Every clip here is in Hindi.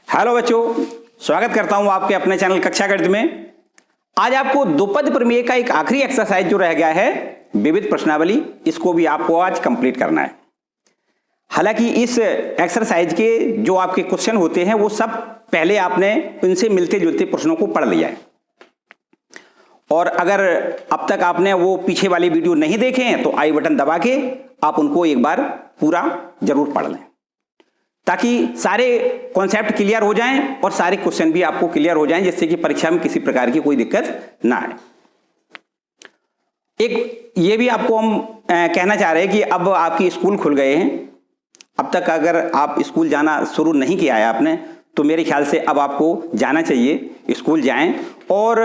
हेलो बच्चों, स्वागत करता हूं आपके अपने चैनल कक्षा गणित में। आज आपको द्विपद प्रमेय का एक आखिरी एक्सरसाइज जो रह गया है, विविध प्रश्नावली, इसको भी आपको आज कंप्लीट करना है। हालांकि इस एक्सरसाइज के जो आपके क्वेश्चन होते हैं वो सब पहले आपने उनसे मिलते जुलते प्रश्नों को पढ़ लिया है, और अगर अब तक आपने वो पीछे वाली वीडियो नहीं देखे हैं तो आई बटन दबा के आप उनको एक बार पूरा जरूर पढ़ लें, ताकि सारे कॉन्सेप्ट क्लियर हो जाएं और सारे क्वेश्चन भी आपको क्लियर हो जाएं, जिससे कि परीक्षा में किसी प्रकार की कोई दिक्कत ना आए। एक ये भी आपको हम कहना चाह रहे हैं कि अब आपकी स्कूल खुल गए हैं। अब तक अगर आप स्कूल जाना शुरू नहीं किया है आपने, तो मेरे ख्याल से अब आपको जाना चाहिए, स्कूल जाएं। और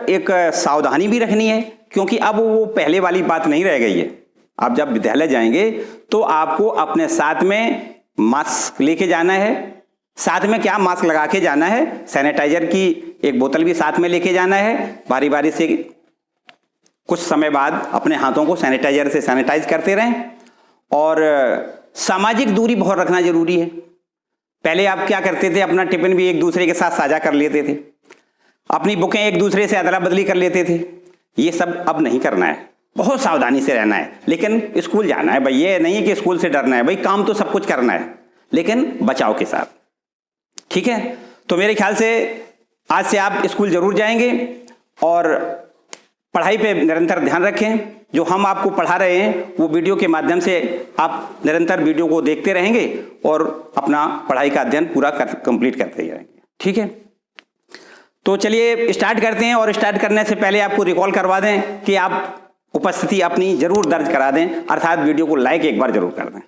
एक सावधानी भी रखनी है, क्योंकि अब वो पहले वाली बात नहीं रह गई है। आप जब विद्यालय जाएंगे तो आपको अपने साथ में मास्क लेके जाना है। साथ में क्या, मास्क लगा के जाना है। सैनिटाइजर की एक बोतल भी साथ में लेके जाना है। बारी बारी से कुछ समय बाद अपने हाथों को सैनिटाइजर से सैनिटाइज करते रहें। और सामाजिक दूरी बहुत रखना जरूरी है। पहले आप क्या करते थे, अपना टिफिन भी एक दूसरे के साथ साझा कर लेते थे, अपनी बुकें एक दूसरे से अदला बदली कर लेते थे। ये सब अब नहीं करना है, बहुत सावधानी से रहना है। लेकिन स्कूल जाना है भाई, ये नहीं है कि स्कूल से डरना है भाई, काम तो सब कुछ करना है, लेकिन बचाव के साथ। ठीक है, तो मेरे ख्याल से आज से आप स्कूल जरूर जाएंगे और पढ़ाई पे निरंतर ध्यान रखें। जो हम आपको पढ़ा रहे हैं वो वीडियो के माध्यम से आप निरंतर वीडियो को देखते रहेंगे और अपना पढ़ाई का अध्ययन पूरा कंप्लीट करते रहेंगे। ठीक है, तो चलिए स्टार्ट करते हैं। और स्टार्ट करने से पहले आपको रिकॉल करवा दें कि आप उपस्थिति अपनी जरूर दर्ज करा दें, अर्थात वीडियो को लाइक एक बार जरूर कर दें।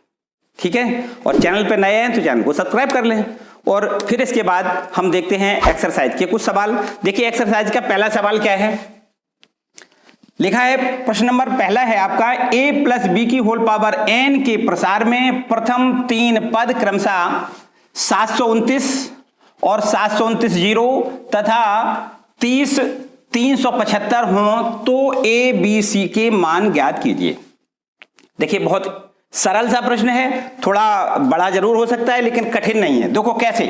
ठीक है, और चैनल पर नए हैं तो चैनल को सब्सक्राइब कर लें। और फिर इसके बाद हम देखते हैं एक्सरसाइज के कुछ सवाल। देखिए एक्सरसाइज का पहला सवाल क्या है, लिखा है, प्रश्न नंबर पहला है आपका, a प्लस बी की होल पावर n के प्रसार में प्रथम तीन पद क्रमशः 729 और 729 जीरो तथा 30 375 हो तो a b c के मान ज्ञात कीजिए। देखिए बहुत सरल सा प्रश्न है, थोड़ा बड़ा जरूर हो सकता है लेकिन कठिन नहीं है। देखो कैसे,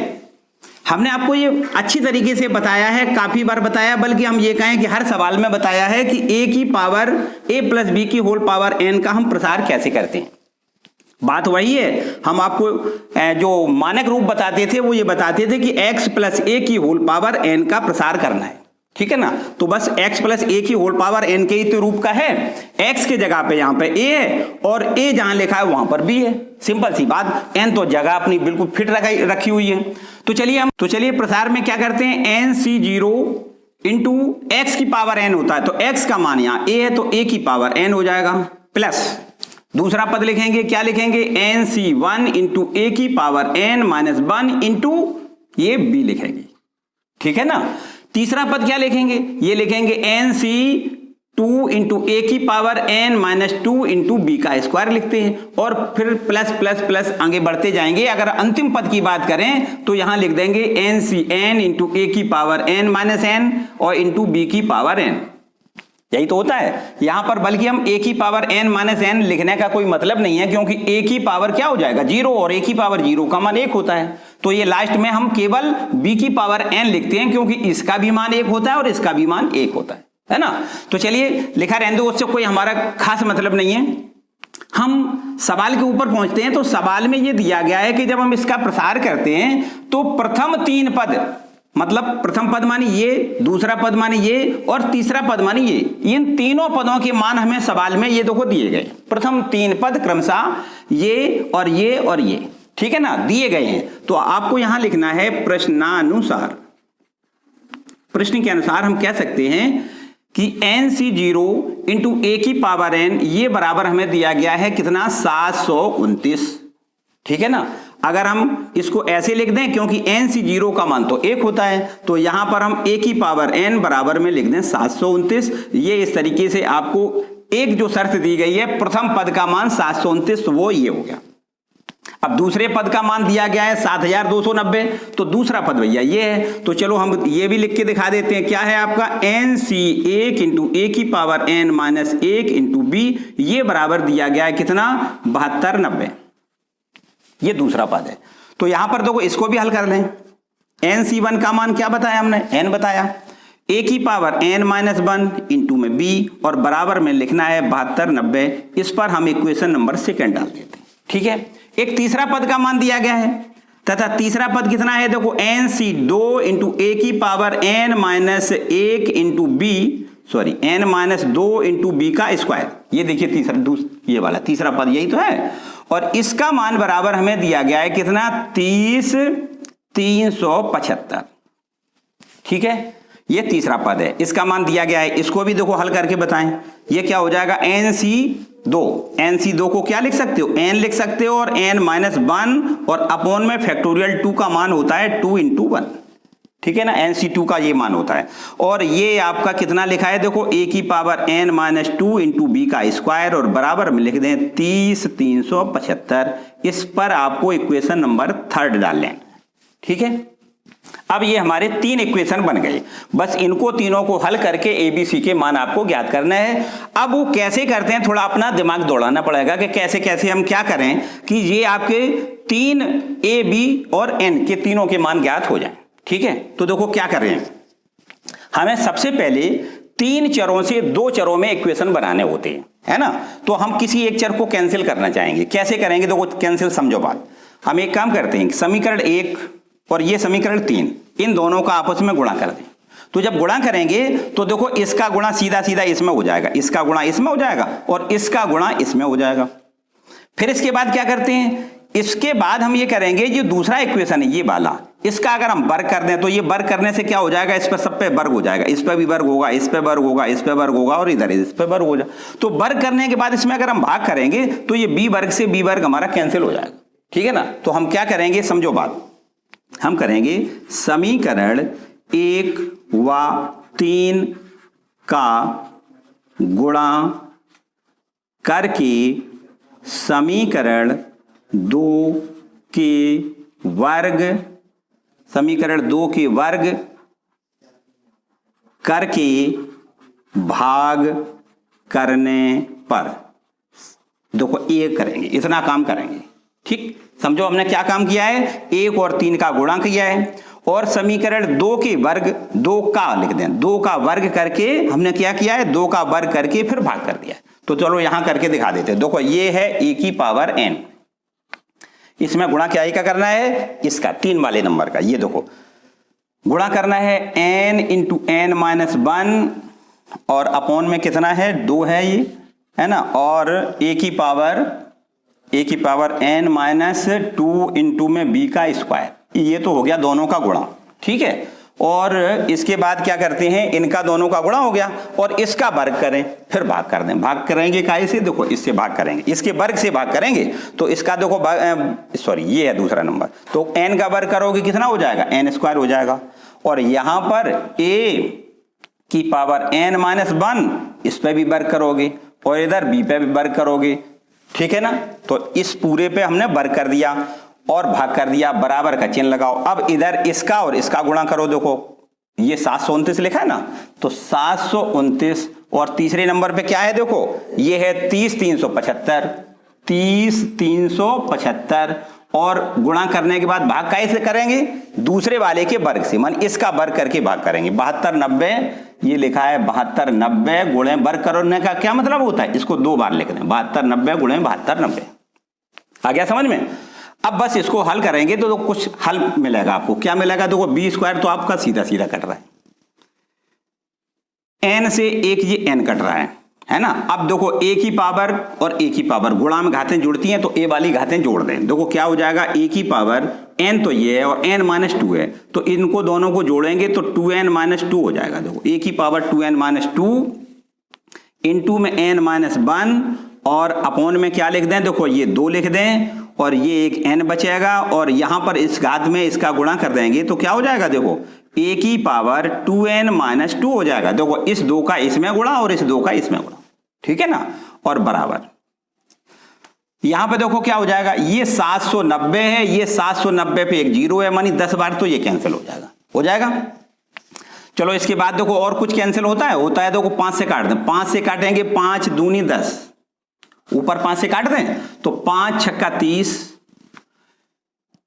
हमने आपको ये अच्छी तरीके से बताया है, काफी बार बताया, बल्कि हम ये कहें कि हर सवाल में बताया है कि a की पावर a प्लस बी की होल पावर n का हम प्रसार कैसे करते हैं। बात वही है, हम आपको जो मानक रूप बताते थे वो ये बताते थे कि x प्लस a की होल पावर n का प्रसार करना है। ठीक है ना, तो बस x प्लस a की होल पावर n के ही तो रूप का है। x के जगह पे यहाँ पे a है और a जहां लिखा है वहां पर b है। सिंपल सी बात, n तो जगह अपनी बिल्कुल फिट रखी हुई है। तो चलिए प्रसार में क्या करते हैं, nc0 इंटू एक्स की पावर n होता है, तो x का मान यहाँ a है तो a की पावर n हो जाएगा, प्लस दूसरा पद लिखेंगे, क्या लिखेंगे, nc1 इंटू a की पावर n माइनस 1 इंटू ये b लिखेंगे। ठीक है ना, तीसरा पद क्या लिखेंगे, ये लिखेंगे nc2 इंटू ए की power n minus 2 into b का स्क्वायर लिखते हैं, और फिर प्लस प्लस प्लस आगे बढ़ते जाएंगे। अगर अंतिम पद की बात करें तो यहां लिख देंगे ncn इंटू ए की पावर n माइनस n और इंटू बी की पावर n। यही तो होता है यहां पर, बल्कि हम a की पावर n माइनस n लिखने का कोई मतलब नहीं है, क्योंकि a की पावर क्या हो जाएगा, 0, और a की पावर 0 का मान 1 होता है। तो ये लास्ट में हम केवल b की पावर n लिखते हैं, क्योंकि इसका भी मान 1 होता है और इसका भी मान 1 होता है ना। तो चलिए लिखा रहने दो, उससे कोई हमारा खास मतलब नहीं है। हम सवाल के ऊपर पहुंचते हैं। तो सवाल में ये दिया गया है कि जब हम इसका प्रसार करते हैं तो प्रथम तीन पद, मतलब प्रथम पद मानी ये, दूसरा पद मानी ये और तीसरा पद मानी ये, इन तीनों पदों के मान हमें सवाल में ये देखो दिए गए। प्रथम तीन पद क्रमशः ये और ये और ये, ठीक है ना, दिए गए हैं। तो आपको यहां लिखना है प्रश्नानुसार। प्रश्न के अनुसार हम कह सकते हैं कि nc0 इंटू a की पावर n ये बराबर हमें दिया गया है कितना, 729। ठीक है ना, अगर हम इसको ऐसे लिख दें, क्योंकि nc0 का मान तो 1 होता है, तो यहां पर हम a की पावर n बराबर में लिख दें 729। ये इस तरीके से आपको एक जो शर्त दी गई है, प्रथम पद का मान 729, तो वो ये हो गया। अब दूसरे पद का मान दिया गया है 7290, तो दूसरा पद भैया ये है। तो चलो हम ये भी लिख के दिखा देते हैं, क्या है आपका, nc1 इंटू ए की power n minus 1 into b, ये बराबर दिया गया है कितना, 7290। ये दूसरा पद है। तो यहां पर देखो इसको भी हल कर लें। NC1 का मान क्या बताया हमने, n बताया, a की पावर n-1 इंटू में b और बराबर में लिखना है 7290। इस पर हम इक्वेशन नंबर सेकंड डाल देते हैं। ठीक है, एक तीसरा पद का मान दिया गया है तथा तीसरा पद कितना है, देखो NC2 इंटू a की power n-1 into b, sorry n-2 into b का स्क्वायर। ये देखिए तीसरा, ये वाला तीसरा पद यही तो है, और इसका मान बराबर हमें दिया गया है कितना, 30,375। ठीक है, ये तीसरा पद है, इसका मान दिया गया है। इसको भी देखो हल करके बताएं, ये क्या हो जाएगा, NC2 को क्या लिख सकते हो, n लिख सकते हो और n-1 और अपॉन में फैक्टोरियल 2 का मान होता है 2 इंटू 1। ठीक है ना, NC2 का ये मान होता है, और ये आपका कितना लिखा है, देखो a की पावर n-2 इंटू b का स्क्वायर और बराबर में लिख दें 30,375। इस पर आपको इक्वेशन नंबर थर्ड डाल लें। ठीक है, अब ये हमारे 3 इक्वेशन बन गए, बस इनको तीनों को हल करके ABC के मान आपको ज्ञात करना है। अब वो कैसे करते हैं, थोड़ा अपना दिमाग दौड़ाना पड़ेगा कि कैसे कैसे हम क्या करें कि ये आपके 3 A, B और N के तीनों के मान ज्ञात हो जाएं। ठीक है, तो देखो क्या कर रहे हैं, हमें सबसे पहले 3 चरों से 2 चरों में इक्वेशन बनाने होते हैं, है ना। तो हम किसी एक चर को कैंसिल करना चाहेंगे, कैसे करेंगे, देखो कैंसिल समझो बात। हम एक काम करते हैं, समीकरण 1 और ये समीकरण 3, इन दोनों का आपस में गुणा कर दें। तो जब गुणा करेंगे तो देखो इसका गुणा सीधा सीधा इसमें हो जाएगा, इसका गुणा इसमें हो जाएगा और इसका गुणा इसमें हो जाएगा। फिर इसके बाद क्या करते हैं, इसके बाद हम ये करेंगे, जो दूसरा इक्वेशन है ये वाला, इसका अगर हम वर्ग कर दें तो ये वर्ग करने से क्या हो जाएगा, इस पर सब पे वर्ग हो जाएगा, इस पर भी वर्ग होगा, इस पे वर्ग होगा, इस पे वर्ग होगा और इधर इस पे वर्ग हो जाए। तो वर्ग करने के बाद इसमें अगर हम भाग करेंगे तो ये b वर्ग से b वर्ग हमारा कैंसिल हो जाएगा। ठीक है ना, तो हम क्या करेंगे, समझो बात, हम करेंगे समीकरण 1 व 3 का गुणा करके समीकरण 2 के वर्ग, समीकरण 2 के वर्ग करके भाग करने पर, देखो एक करेंगे, इतना काम करेंगे। ठीक, समझो हमने क्या काम किया है, 1 और 3 का गुणा किया है और समीकरण 2 के वर्ग, 2 का लिख दें, 2 का वर्ग करके हमने क्या किया है, 2 का वर्ग करके फिर भाग कर दिया। तो चलो यहां करके दिखा देते हैं। देखो ये है a की पावर n, इसमें गुणा क्या का करना है, इसका 3 वाले नंबर का, ये देखो गुणा करना है n इंटू n-1 और अपॉन में कितना है, 2 है ये, है ना, और a की पावर n-2 इंटू में b का स्क्वायर, ये तो हो गया दोनों का गुणा। ठीक है, और इसके बाद क्या करते हैं, इनका दोनों का गुणा हो गया और इसका वर्ग करें, फिर भाग कर दें। भाग करेंगे काहे से, देखो इससे भाग करेंगे, इसके वर्ग से भाग करेंगे तो इसका देखो सॉरी ये है दूसरा नंबर, तो n का वर्ग करोगे कितना हो जाएगा, n² हो जाएगा, और यहां पर a की पावर n-1 इस पे भी वर्ग करोगे और इधर b पे भी वर्ग करोगे। ठीक है ना, तो इस पूरे पे हमने वर्ग कर दिया और भाग कर दिया, बराबर का चिन्ह लगाओ। अब इधर इसका और इसका गुणा करो, देखो ये 729 लिखा है ना, तो 729 और तीसरे नंबर पे क्या है, देखो ये है 30,375 और गुणा करने के बाद भाग कैसे करेंगे, दूसरे वाले के वर्ग से, मान इसका वर्ग करके भाग करेंगे। 7290 ये लिखा है, 7290 गुणे वर्ग करने का क्या मतलब होता है, इसको 2 बार लिख दें, 7290 गुणे 7290। आ गया समझ में। अब बस इसको हल करेंगे तो कुछ हल मिलेगा आपको, क्या मिलेगा, देखो b² तो आपका सीधा सीधा कट रहा है, n से एक ये n कट रहा है ना। अब देखो a की पावर और a की पावर गुणा में घातें जुड़ती हैं तो a वाली घातें जोड़ दें, देखो क्या हो जाएगा, a की पावर n तो ये है और n-2 है, तो इनको दोनों को जोड़ेंगे तो 2n-2 हो जाएगा। देखो a की पावर 2n-2 इंटू में n-1 और अपॉन में क्या लिख दें, देखो ये 2 लिख दें और ये एक n बचेगा और यहां पर इस घात में इसका गुणा कर देंगे तो क्या हो जाएगा, देखो a की पावर 2n-2 हो जाएगा। देखो इस 2 का इसमें गुणा और इस 2 का इसमें गुणा, ठीक है ना, और बराबर यहां पे देखो क्या हो जाएगा, ये 790 है, ये 790 पे एक 0 है, मानी 10 बार तो ये कैंसिल हो जाएगा। चलो इसके बाद देखो और कुछ कैंसिल होता है देखो 5 से काट दें, 5 से काटेंगे 5 दूनी 10, ऊपर 5 से काट दें तो 5 छक्का 30,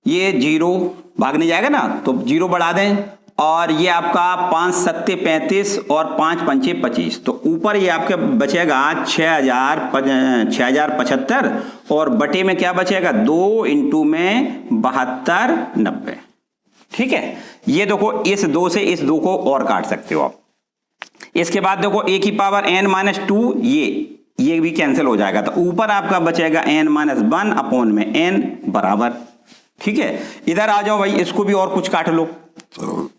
ये 0 भाग नहीं जाएगा ना, तो 0 बढ़ा दें, और ये आपका 5 सत्ते 35 और 5 पंचे 25, तो ऊपर ये आपके बचेगा 6075 और बटे में क्या बचेगा 2 इंटू में 72 90। ठीक है, ये देखो इस 2 से इस 2 को और काट सकते हो आप। इसके बाद देखो a की पावर n-2, ये भी कैंसिल हो जाएगा, तो ऊपर आपका बचेगा n-1 अपॉन में n बराबर। ठीक है, इधर आ जाओ भाई, इसको भी और कुछ काट लो,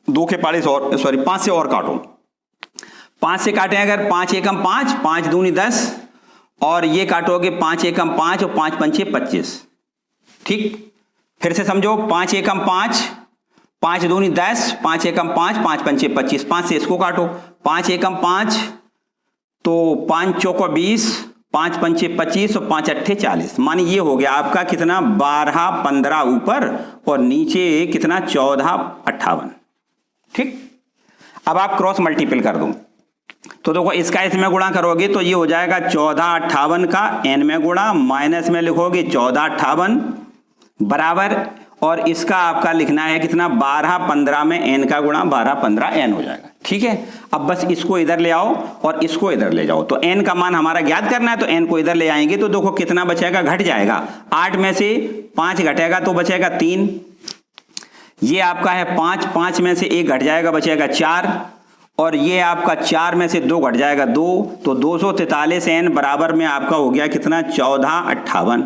2 के पारे से और, सॉरी 5 से और काटो। 5 से काटें अगर 5 एकम 5, 5 दूनी 10, और ये काटोगे 5 एकम 5 और 5 पंचे 25। ठीक, फिर से समझो, 5 एकम 5, 5 दूनी 10, 5 एकम 5, 5 पंचे 25, 5 से इसको काटो, 5 एकम 5, तो 5 चौको 20, 5 पंचे 25 और 5 अट्ठे 40। मानी ये हो गया आपका कितना 12 15 ऊपर और नीचे कितना 14 58। ठीक, अब आप क्रॉस मल्टीपल कर दो, तो देखो इसका इसमें गुणा करोगे तो ये हो जाएगा 14 58 का n में गुणा, माइनस में लिखोगे 14 58 बराबर, और इसका आपका लिखना है कितना 12 15 में n का गुणा 12 15 n हो जाएगा। ठीक है, अब बस इसको इधर ले आओ और इसको इधर ले जाओ, तो n का मान हमारा ज्ञात करना है, तो n को इधर ले आएंगे तो देखो कितना बचेगा, घट जाएगा, 8 में से 5 घटेगा तो बचेगा 3, ये आपका है 5, 5 में से 1 घट जाएगा बचेगा 4, और ये आपका 4 में से 2 घट जाएगा 2, तो 243 n बराबर में आपका हो गया कितना 14 58।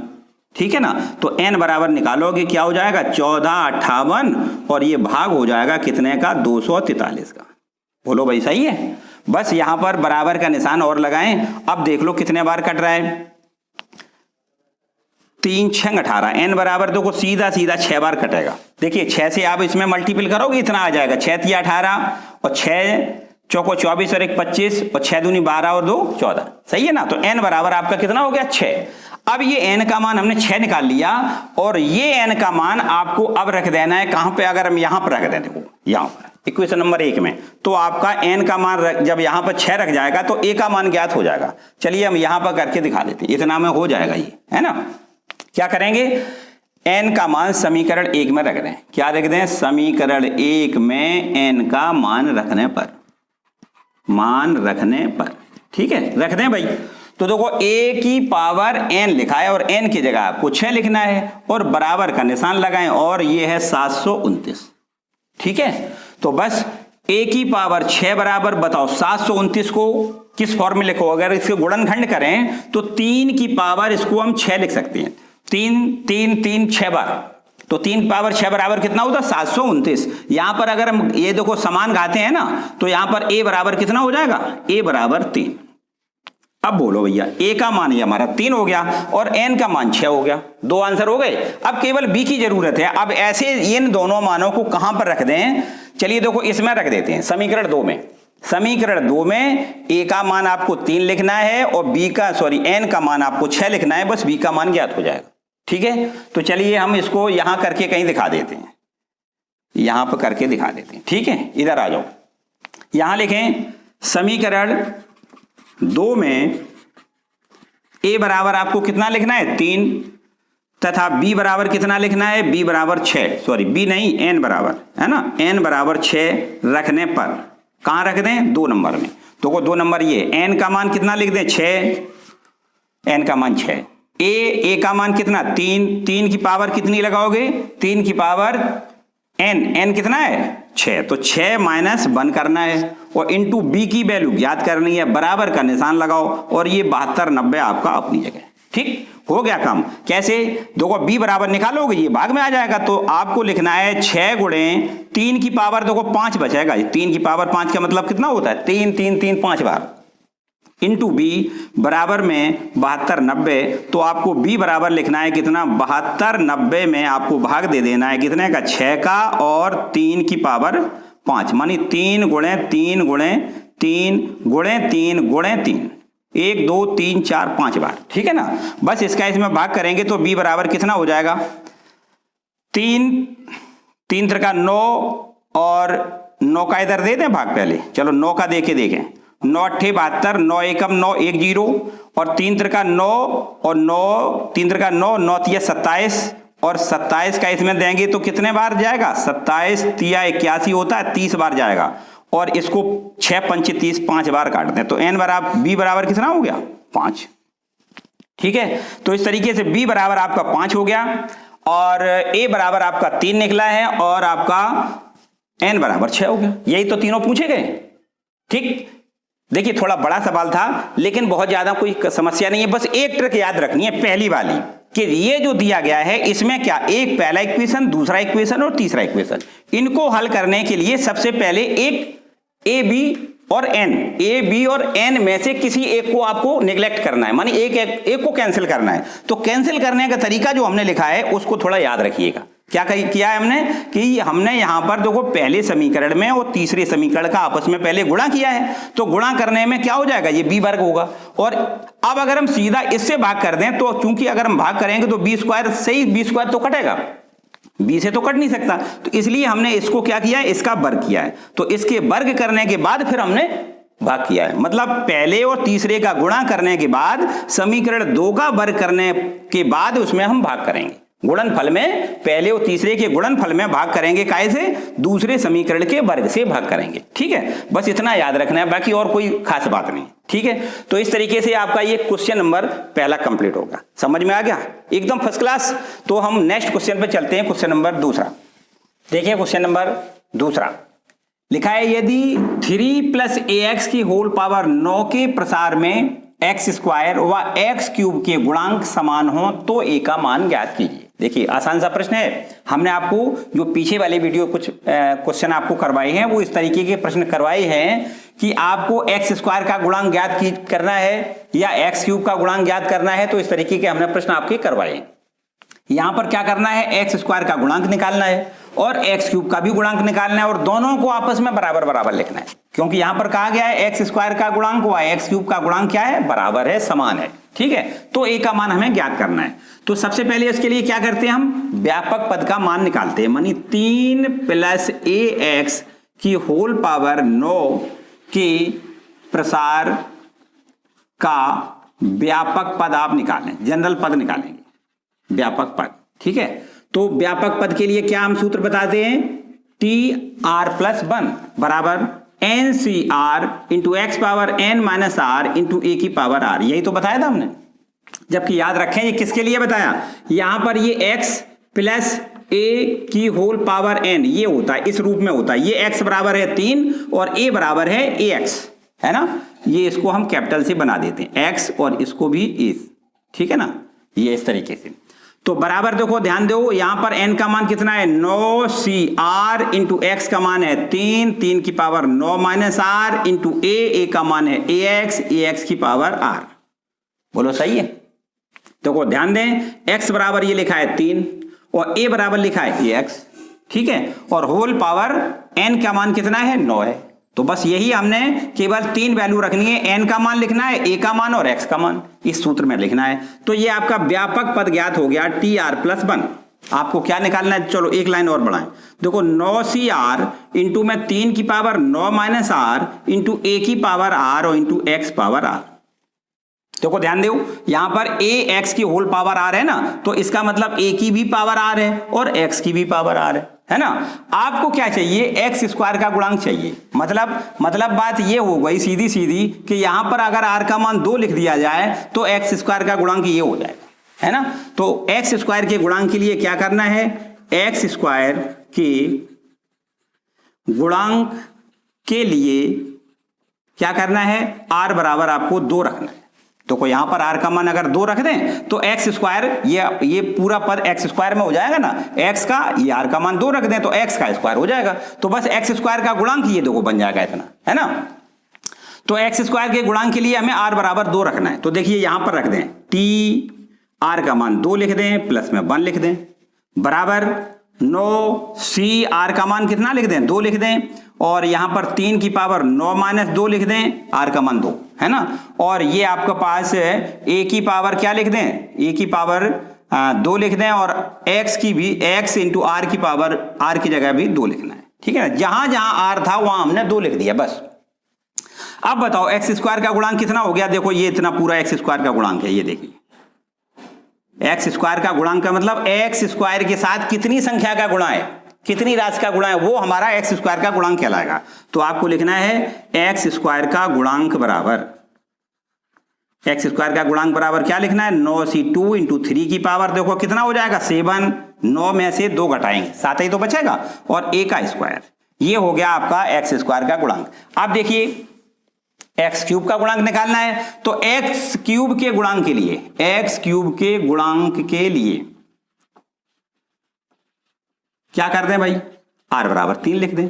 ठीक है ना, तो n बराबर निकालोगे क्या हो जाएगा 14 58, और ये भाग हो जाएगा कितने का 243 का। बोलो भाई सही है। बस यहां पर बराबर का निशान और लगाएं। अब देख लो कितने बार कट रहा है, 3 6 18, n बराबर देखो सीधा सीधा 6 बार कटेगा। देखिए 6 से आप इसमें मल्टीपल करोगे इतना आ जाएगा, 6 3 18 और 6 चौको 24 और 1 25 और 6 दूनी 12 और 2 14। सही है ना, तो n बराबर आपका कितना हो गया 6। अब ये n का मान हमने 6 निकाल लिया, और ये n का मान आपको अब रख देना है कहां पे, अगर हम यहां पर रख दें, देखो यहां पर इक्वेशन नंबर 1 में, तो आपका n का मान जब यहां पर 6 रख जाएगा तो a का मान ज्ञात हो जाएगा। चलिए हम यहां पर करके दिखा देते हैं, इतना में हो जाएगा ये, है ना। क्या करेंगे, n का मान समीकरण 1 में रख दें। क्या रख दें, समीकरण 1 में n का मान रखने पर, ठीक है, रख दें भाई। तो देखो a की पावर n लिखा है और n की जगह आपको 6 लिखना है और बराबर का निशान लगाएं, और ये है 729। ठीक है, तो बस a की पावर 6 बराबर बताओ 729 को किस फॉर्म में लिखो, अगर इसके गुणनखंड करें तो 3 की पावर इसको हम 6 लिख सकते हैं, 3 3 3 6 बार, तो 3 की पावर 6 बराबर कितना होता है 729। यहां पर अगर हम ये देखो समान घाते हैं ना, तो यहां पर a बराबर कितना हो जाएगा, a बराबर 3। अब बोलो भैया, a का मान ये हमारा 3 हो गया और n का मान 6 हो गया, 2 आंसर हो गए। अब केवल b की जरूरत है। अब ऐसे इन दोनों मानों को कहां पर रख दें, चलिए देखो इसमें रख देते हैं, समीकरण 2 में। समीकरण 2 में a का मान आपको 3 लिखना है और n का मान आपको 6 लिखना है, बस b का मान ज्ञात हो जाएगा। ठीक है, तो चलिए हम इसको यहां करके कहीं दिखा देते हैं, यहां पर करके दिखा देते हैं। ठीक है, इधर आ जाओ, यहां लिखें समीकरण 2 में a बराबर आपको कितना लिखना है 3, तथा b बराबर कितना लिखना है, b बराबर 6, सॉरी b नहीं n बराबर, है ना, n बराबर 6 रखने पर कहां रख दें, 2 नंबर में। तो 2 नंबर ये n का मान कितना लिख दें 6, n का मान 6, a का मान कितना 3, 3 की पावर कितनी लगाओगे, 3 की पावर n कितना है 6, तो 6 माइनस 1 करना है और इंटू b की वैल्यू ज्ञात करनी है, बराबर का निशान लगाओ और ये 72 90 आपका अपनी जगह। ठीक हो गया काम। कैसे, देखो b बराबर निकालोगे ये भाग में आ जाएगा, तो आपको लिखना है 6 गुणे 3 की पावर देखो 5 बचेगा, 3 की पावर 5 का मतलब कितना होता है 3 3 3 5 बार, इंटू b बराबर में 72 90, तो आपको b बराबर लिखना है कितना 72 90 में आपको भाग दे देना है कितने का 6 का और 3 की पावर 5, मानी 3 गुणे 3 गुणे 3 गुणे 3 गुणे 3, 1 2 3 4 5 बार। ठीक है ना, बस इसका इसमें भाग करेंगे तो b बराबर कितना हो जाएगा 3 3 त्रिका 9 और 9 का इधर दे दें भाग, पहले चलो 9 का दे के देखें, 9 अट्ठे 72, 9 एकम 9 1 0 और 3 त्रिका 9 और 9 3 त्रिका 9 9 तिया 27 और 27 का इसमें देंगे तो कितने बार जाएगा, 27 तिया 81 होता है, 30 बार जाएगा। और इसको 6 पंच 30, 5 बार काट दें तो n बराबर b बराबर कितना हो गया, 5। ठीक है, तो इस तरीके से b बराबर आपका 5 हो गया और a बराबर आपका 3 निकला है और आपका n बराबर 6 हो गया। यही तो तीनों पूछे गए। ठीक, देखिए थोड़ा बड़ा सवाल था लेकिन बहुत ज्यादा कोई समस्या नहीं है, बस एक ट्रिक याद रखनी है पहली वाली कि ये जो दिया गया है इसमें क्या, एक पहला इक्वेशन, दूसरा इक्वेशन और तीसरा इक्वेशन, इनको हल करने के लिए सबसे पहले एक ए बी और एन, ए बी और एन में से किसी एक को आपको निगलेक्ट करना है, मानी एक को कैंसिल करना है। तो कैंसिल करने का तरीका जो हमने लिखा है उसको थोड़ा याद रखिएगा। क्या किया है हमने कि हमने यहां पर देखो पहले समीकरण में और तीसरे समीकरण का आपस में पहले गुणा किया है, तो गुणा करने में क्या हो जाएगा, ये b वर्ग होगा। और अब अगर हम सीधा इससे भाग कर दें तो चूंकि अगर हम भाग करेंगे तो b स्क्वायर सही, b स्क्वायर तो कटेगा, b से तो कट नहीं सकता, तो इसलिए हमने इसको क्या किया है, इसका वर्ग किया है। तो इसके वर्ग करने के बाद फिर हमने भाग किया है, मतलब पहले और तीसरे का गुणा करने के बाद समीकरण 2 का वर्ग करने के बाद उसमें हम भाग करेंगे। गुणनफल में पहले और तीसरे के गुणनफल में भाग करेंगे, काय से, दूसरे समीकरण के वर्ग से भाग करेंगे। ठीक है, बस इतना याद रखना है, बाकी और कोई खास बात नहीं। ठीक है, तो इस तरीके से आपका ये क्वेश्चन नंबर पहला कंप्लीट होगा। समझ में आ गया, एकदम फर्स्ट क्लास। तो हम नेक्स्ट क्वेश्चन पे चलते हैं, क्वेश्चन नंबर दूसरा। देखिए क्वेश्चन नंबर दूसरा लिखा है, यदि 3 + ax की होल पावर 9 के प्रसार में x स्क्वायर व x क्यूब के गुणांक समान हो तो a का मान ज्ञात कीजिए। देखिए आसान सा प्रश्न है, हमने आपको जो पीछे वाले वीडियो कुछ क्वेश्चन आपको करवाए हैं वो इस तरीके के प्रश्न करवाए हैं कि आपको x स्क्वायर का गुणांक ज्ञात करना है या x क्यूब का गुणांक ज्ञात करना है, तो इस तरीके के हमने प्रश्न आपके करवाए हैं। यहां पर क्या करना है, x स्क्वायर का गुणांक निकालना है और x क्यूब का भी गुणांक निकालना है और दोनों को आपस में बराबर बराबर लिखना है, क्योंकि यहां पर कहा गया है x स्क्वायर का गुणांक व x क्यूब का गुणांक क्या है, बराबर है, समान है। ठीक है, तो a का मान हमें ज्ञात करना है। तो सबसे पहले इसके लिए क्या करते हैं, हम व्यापक पद का मान निकालते हैं, मानी 3 + ax की होल पावर 9 के प्रसार का व्यापक पद आप निकालें, जनरल पद निकालेंगे, व्यापक पद। ठीक है, तो व्यापक पद के लिए क्या हम सूत्र बताते हैं, TR+1 बराबर NCR into x power n - r into a की पावर r। यही तो बताया था हमने, जबकि याद रखें ये किसके लिए बताया, यहां पर ये x + a की होल पावर n ये होता है, इस रूप में होता है, ये x बराबर है 3 और a बराबर है ax, है ना। ये इसको हम कैपिटल से बना देते हैं x और इसको भी a, ठीक है ना, ये इस तरीके से। तो बराबर देखो, ध्यान दो, यहां पर n का मान कितना है, 9cr इंटू एक्स का मान है 3 की पावर 9 - r इंटू a का मान है ax की पावर r। बोलो सही है। देखो ध्यान दें, x बराबर ये लिखा है 3 और a बराबर लिखा है ax, ठीक है, और होल पावर n का मान कितना है, 9 है। तो बस यही हमने केवल 3 वैल्यू रखनी है, n का मान लिखना है, a का मान और x का मान इस सूत्र में लिखना है। तो ये आपका व्यापक पद ज्ञात हो गया, TR+1। आपको क्या निकालना है, चलो एक लाइन और बढ़ाएं। देखो 9cr इंटू में 3 की पावर 9 - r इंटू a की पावर r और इंटू x पावर r। देखो ध्यान दो, यहां पर ax की होल पावर r है ना, तो इसका मतलब a की भी पावर r है और x की भी पावर r है ना। आपको क्या चाहिए, x स्क्वायर का गुणांक चाहिए। मतलब बात ये हो गई सीधी सीधी कि यहां पर अगर r का मान 2 लिख दिया जाए तो x स्क्वायर का गुणांक ये हो जाएगा, है ना। तो x स्क्वायर के गुणांक के लिए क्या करना है, x स्क्वायर के गुणांक के लिए क्या करना है, r बराबर आपको 2 रखना है। तो को यहां पर r का मान अगर 2 रख दें तो x स्क्वायर, ये पूरा पद x स्क्वायर में हो जाएगा ना, x का ये r का मान 2 रख दें तो x का स्क्वायर हो जाएगा। तो बस x स्क्वायर का गुणांक ये देखो बन जाएगा इतना, है ना। तो x स्क्वायर के गुणांक के लिए हमें r बराबर 2 रखना है। तो देखिए यहां पर रख दें, t r का मान 2 लिख दें, प्लस में 1 लिख दें, बराबर 9c r का मान कितना लिख दें, 2 लिख दें, और यहां पर 3 की पावर 9 - 2 लिख दें, r का मान 2, है ना। और ये आपके पास a की पावर क्या लिख दें, a की पावर 2 लिख दें, और x की भी, x इंटू r की पावर, r की जगह भी 2 लिखना है, ठीक है ना। जहां जहां r था वहां हमने 2 लिख दिया बस। अब बताओ x स्क्वायर का गुणांक कितना हो गया, देखो ये इतना पूरा x स्क्वायर का गुणांक है, ये देखिए एक्स स्क्वायर का गुणांक का मतलब एक्स स्क्वायर के साथ कितनी संख्या का गुणा है, कितनी राशि का गुणा है, वो हमारा एक्स स्क्वायर का गुणांक कहलाएगा। तो आपको लिखना है एक्स स्क्वायर का गुणांक बराबर, एक्स स्क्वायर का गुणांक बराबर क्या लिखना है, 9c2 इंटू 3 की पावर, देखो कितना हो जाएगा 7, 9 में से 2 घटाएंगे 7 ही तो बचेगा, और a का स्क्वायर, ये हो गया आपका एक्स स्क्वायर का गुणांक। अब देखिए एक्स क्यूब का गुणांक निकालना है, तो एक्स क्यूब के गुणांक के लिए, एक्स क्यूब के गुणांक के लिए क्या कर दें भाई, r बराबर 3 लिख दें।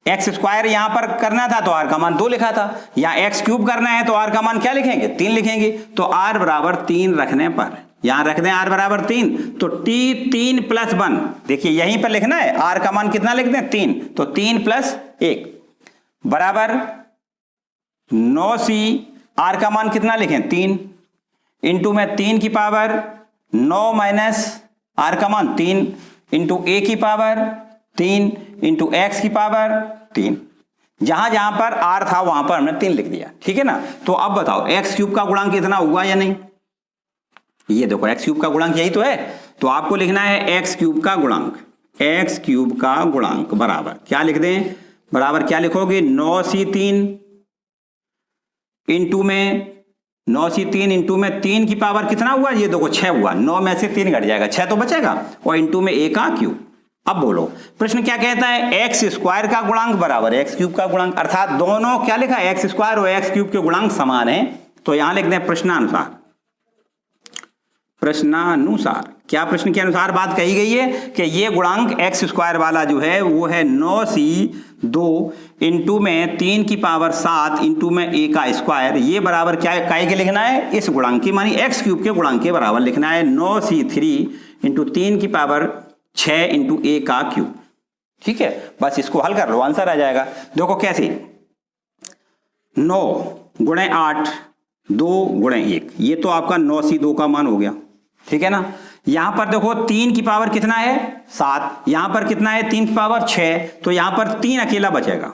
एक्स स्क्वायर यहां पर करना था तो r का मान 2 लिखा था, यहां एक्स क्यूब करना है तो r का मान क्या लिखेंगे, 3 लिखेंगे। तो r बराबर 3 रखने पर यहां रख दें r बराबर 3, तो t 3 प्लस 1, देखिए यहीं पर लिखना है, r का मान कितना लिख दें 3, तो 3 प्लस 1 बराबर 9c, r का मान कितना लिखें 3, इंटू में 3 की पावर 9 माइनस r का मान 3 इंटू a की पावर 3 इंटू एक्स की पावर 3, जहां जहां पर r था वहां पर हमने 3 लिख दिया, ठीक है ना। तो अब बताओ एक्स क्यूब का गुणांक इतना हुआ या नहीं, ये देखो एक्स क्यूब का गुणांक यही तो है, तो आपको लिखना है एक्स क्यूब का गुणांक, एक्स क्यूब का गुणांक बराबर क्या लिख दें, बराबर क्या लिखोगे 9c3 इंटू में 9c3 इंटू में 3 की पावर कितना हुआ, ये देखो 6 हुआ, 9 में से 3 घट जाएगा 6 तो बचेगा, और इंटू में a का क्यूब। अब बोलो प्रश्न क्या कहता है, एक्स स्क्वायर का गुणांक बराबर एक्स क्यूब का गुणांक, अर्थात दोनों क्या लिखा है, एक्स स्क्वायर और एक्स क्यूब के गुणांक समान है, तो यहां लिख दें प्रश्नानुसार, प्रश्नानुसार क्या प्रश्न के अनुसार बात कही गई है कि ये गुणांक एक्स स्क्वायर वाला जो है वो है 9c2 इंटू में 3 की पावर 7 इंटू में a का स्क्वायर, ये बराबर क्या काय के लिखना है, इस गुणांक की मानी एक्स क्यूब के गुणांक के बराबर लिखना है 9c3 इंटू 3 की पावर 6 इंटू a का क्यूब, ठीक है। बस इसको हल कर लो, आंसर आ जाएगा। देखो कैसे, 9 गुणे 8 2 गुणे 1, ये तो आपका 9c2 का मान हो गया, ठीक है ना। यहां पर देखो 3 की पावर कितना है 7, यहां पर कितना है 3 की पावर 6, तो यहां पर 3 अकेला बचेगा,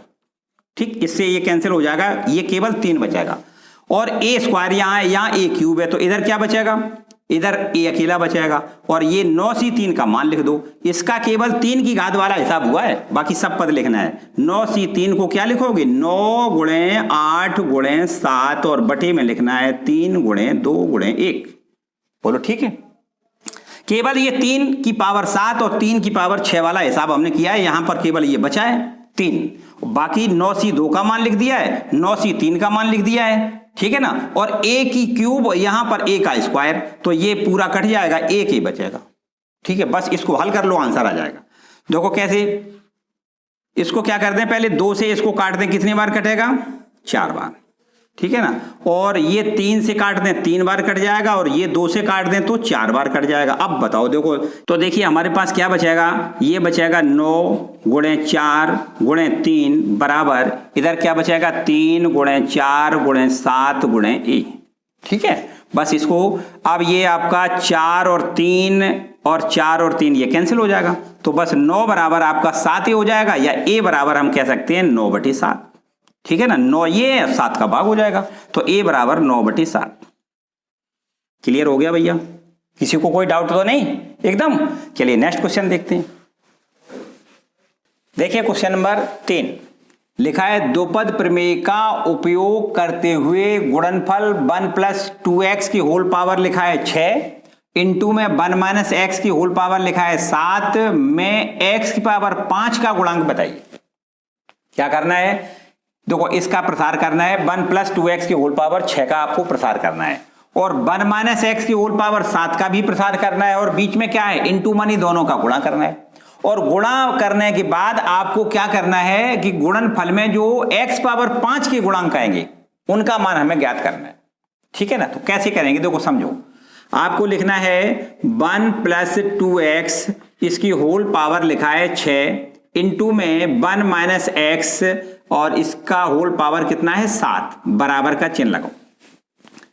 ठीक, इससे ये कैंसिल हो जाएगा, ये केवल 3 बचेगा, और a स्क्वायर यहां है, यहां a क्यूब है, तो इधर क्या बचेगा, इधर a अकेला बचेगा, और ये 9c3 का मान लिख दो, इसका केवल 3 की घात वाला हिसाब हुआ है, बाकी सब पद लिखना है। 9c3 को क्या लिखोगे 9 गुणे 8 गुणे 7, और बटे में लिखना है 3 गुणे 2 गुणे 1, बोलो ठीक है। केवल ये 3 की पावर 7 और 3 की पावर 6 वाला हिसाब हमने किया है, यहां पर केवल ये बचा है 3, बाकी 9c2 का मान लिख दिया है, 9c3 का मान लिख दिया है, ठीक है ना, और a की क्यूब यहां पर a का स्क्वायर, तो ये पूरा कट जाएगा, एक ही बचेगा, ठीक है। बस इसको हल कर लो, आंसर आ जाएगा। देखो कैसे, इसको क्या कर दें, पहले 2 से इसको काट दें, कितनी बार कटेगा 4 बार, ठीक है ना, और ये 3 से काट दें 3 बार कट जाएगा, और ये 2 से काट दें तो 4 बार कट जाएगा। अब बताओ देखो, तो देखिए हमारे पास क्या बचेगा, ये बचेगा 9 गुणे 4 गुणे 3 बराबर, इधर क्या बचेगा 3 गुणे 4 गुणे 7 गुणे 1, ठीक है। बस इसको अब ये आपका 4 और 3 और 4 और 3 ये कैंसिल हो जाएगा, तो बस 9 बराबर आपका 7 ही हो जाएगा, या a बराबर हम कह सकते हैं 9/7, ठीक है ना, 9 ये 7 का भाग हो जाएगा, तो a बराबर 9/7। क्लियर हो गया भैया, किसी को कोई डाउट तो नहीं एकदम। चलिए नेक्स्ट क्वेश्चन देखते हैं। देखिए क्वेश्चन नंबर 3 लिखा है, द्विपद प्रमेय का उपयोग करते हुए गुणनफल 1 + 2x की होल पावर लिखा है 6 इंटू में 1 - x की होल पावर लिखा है 7 में x की पावर 5 का गुणांक बताइए। क्या करना है, देखो इसका प्रसार करना है, 1 + 2x की होल पावर 6 का आपको प्रसार करना है, और 1 - x की होल पावर 7 का भी प्रसार करना है, और बीच में क्या है इंटू मनी दोनों का गुणा करना है, और गुणा करने के बाद आपको क्या करना है कि गुणनफल में जो x पावर 5 के गुणांक आएंगे उनका मान हमें ज्ञात करना है, ठीक है ना। तो कैसे करेंगे, देखो समझो, आपको लिखना है 1 + 2x इसकी होल पावर लिखा है 6 इंटू में 1 - x और इसका होल पावर कितना है 7, बराबर का चिन्ह लगाओ।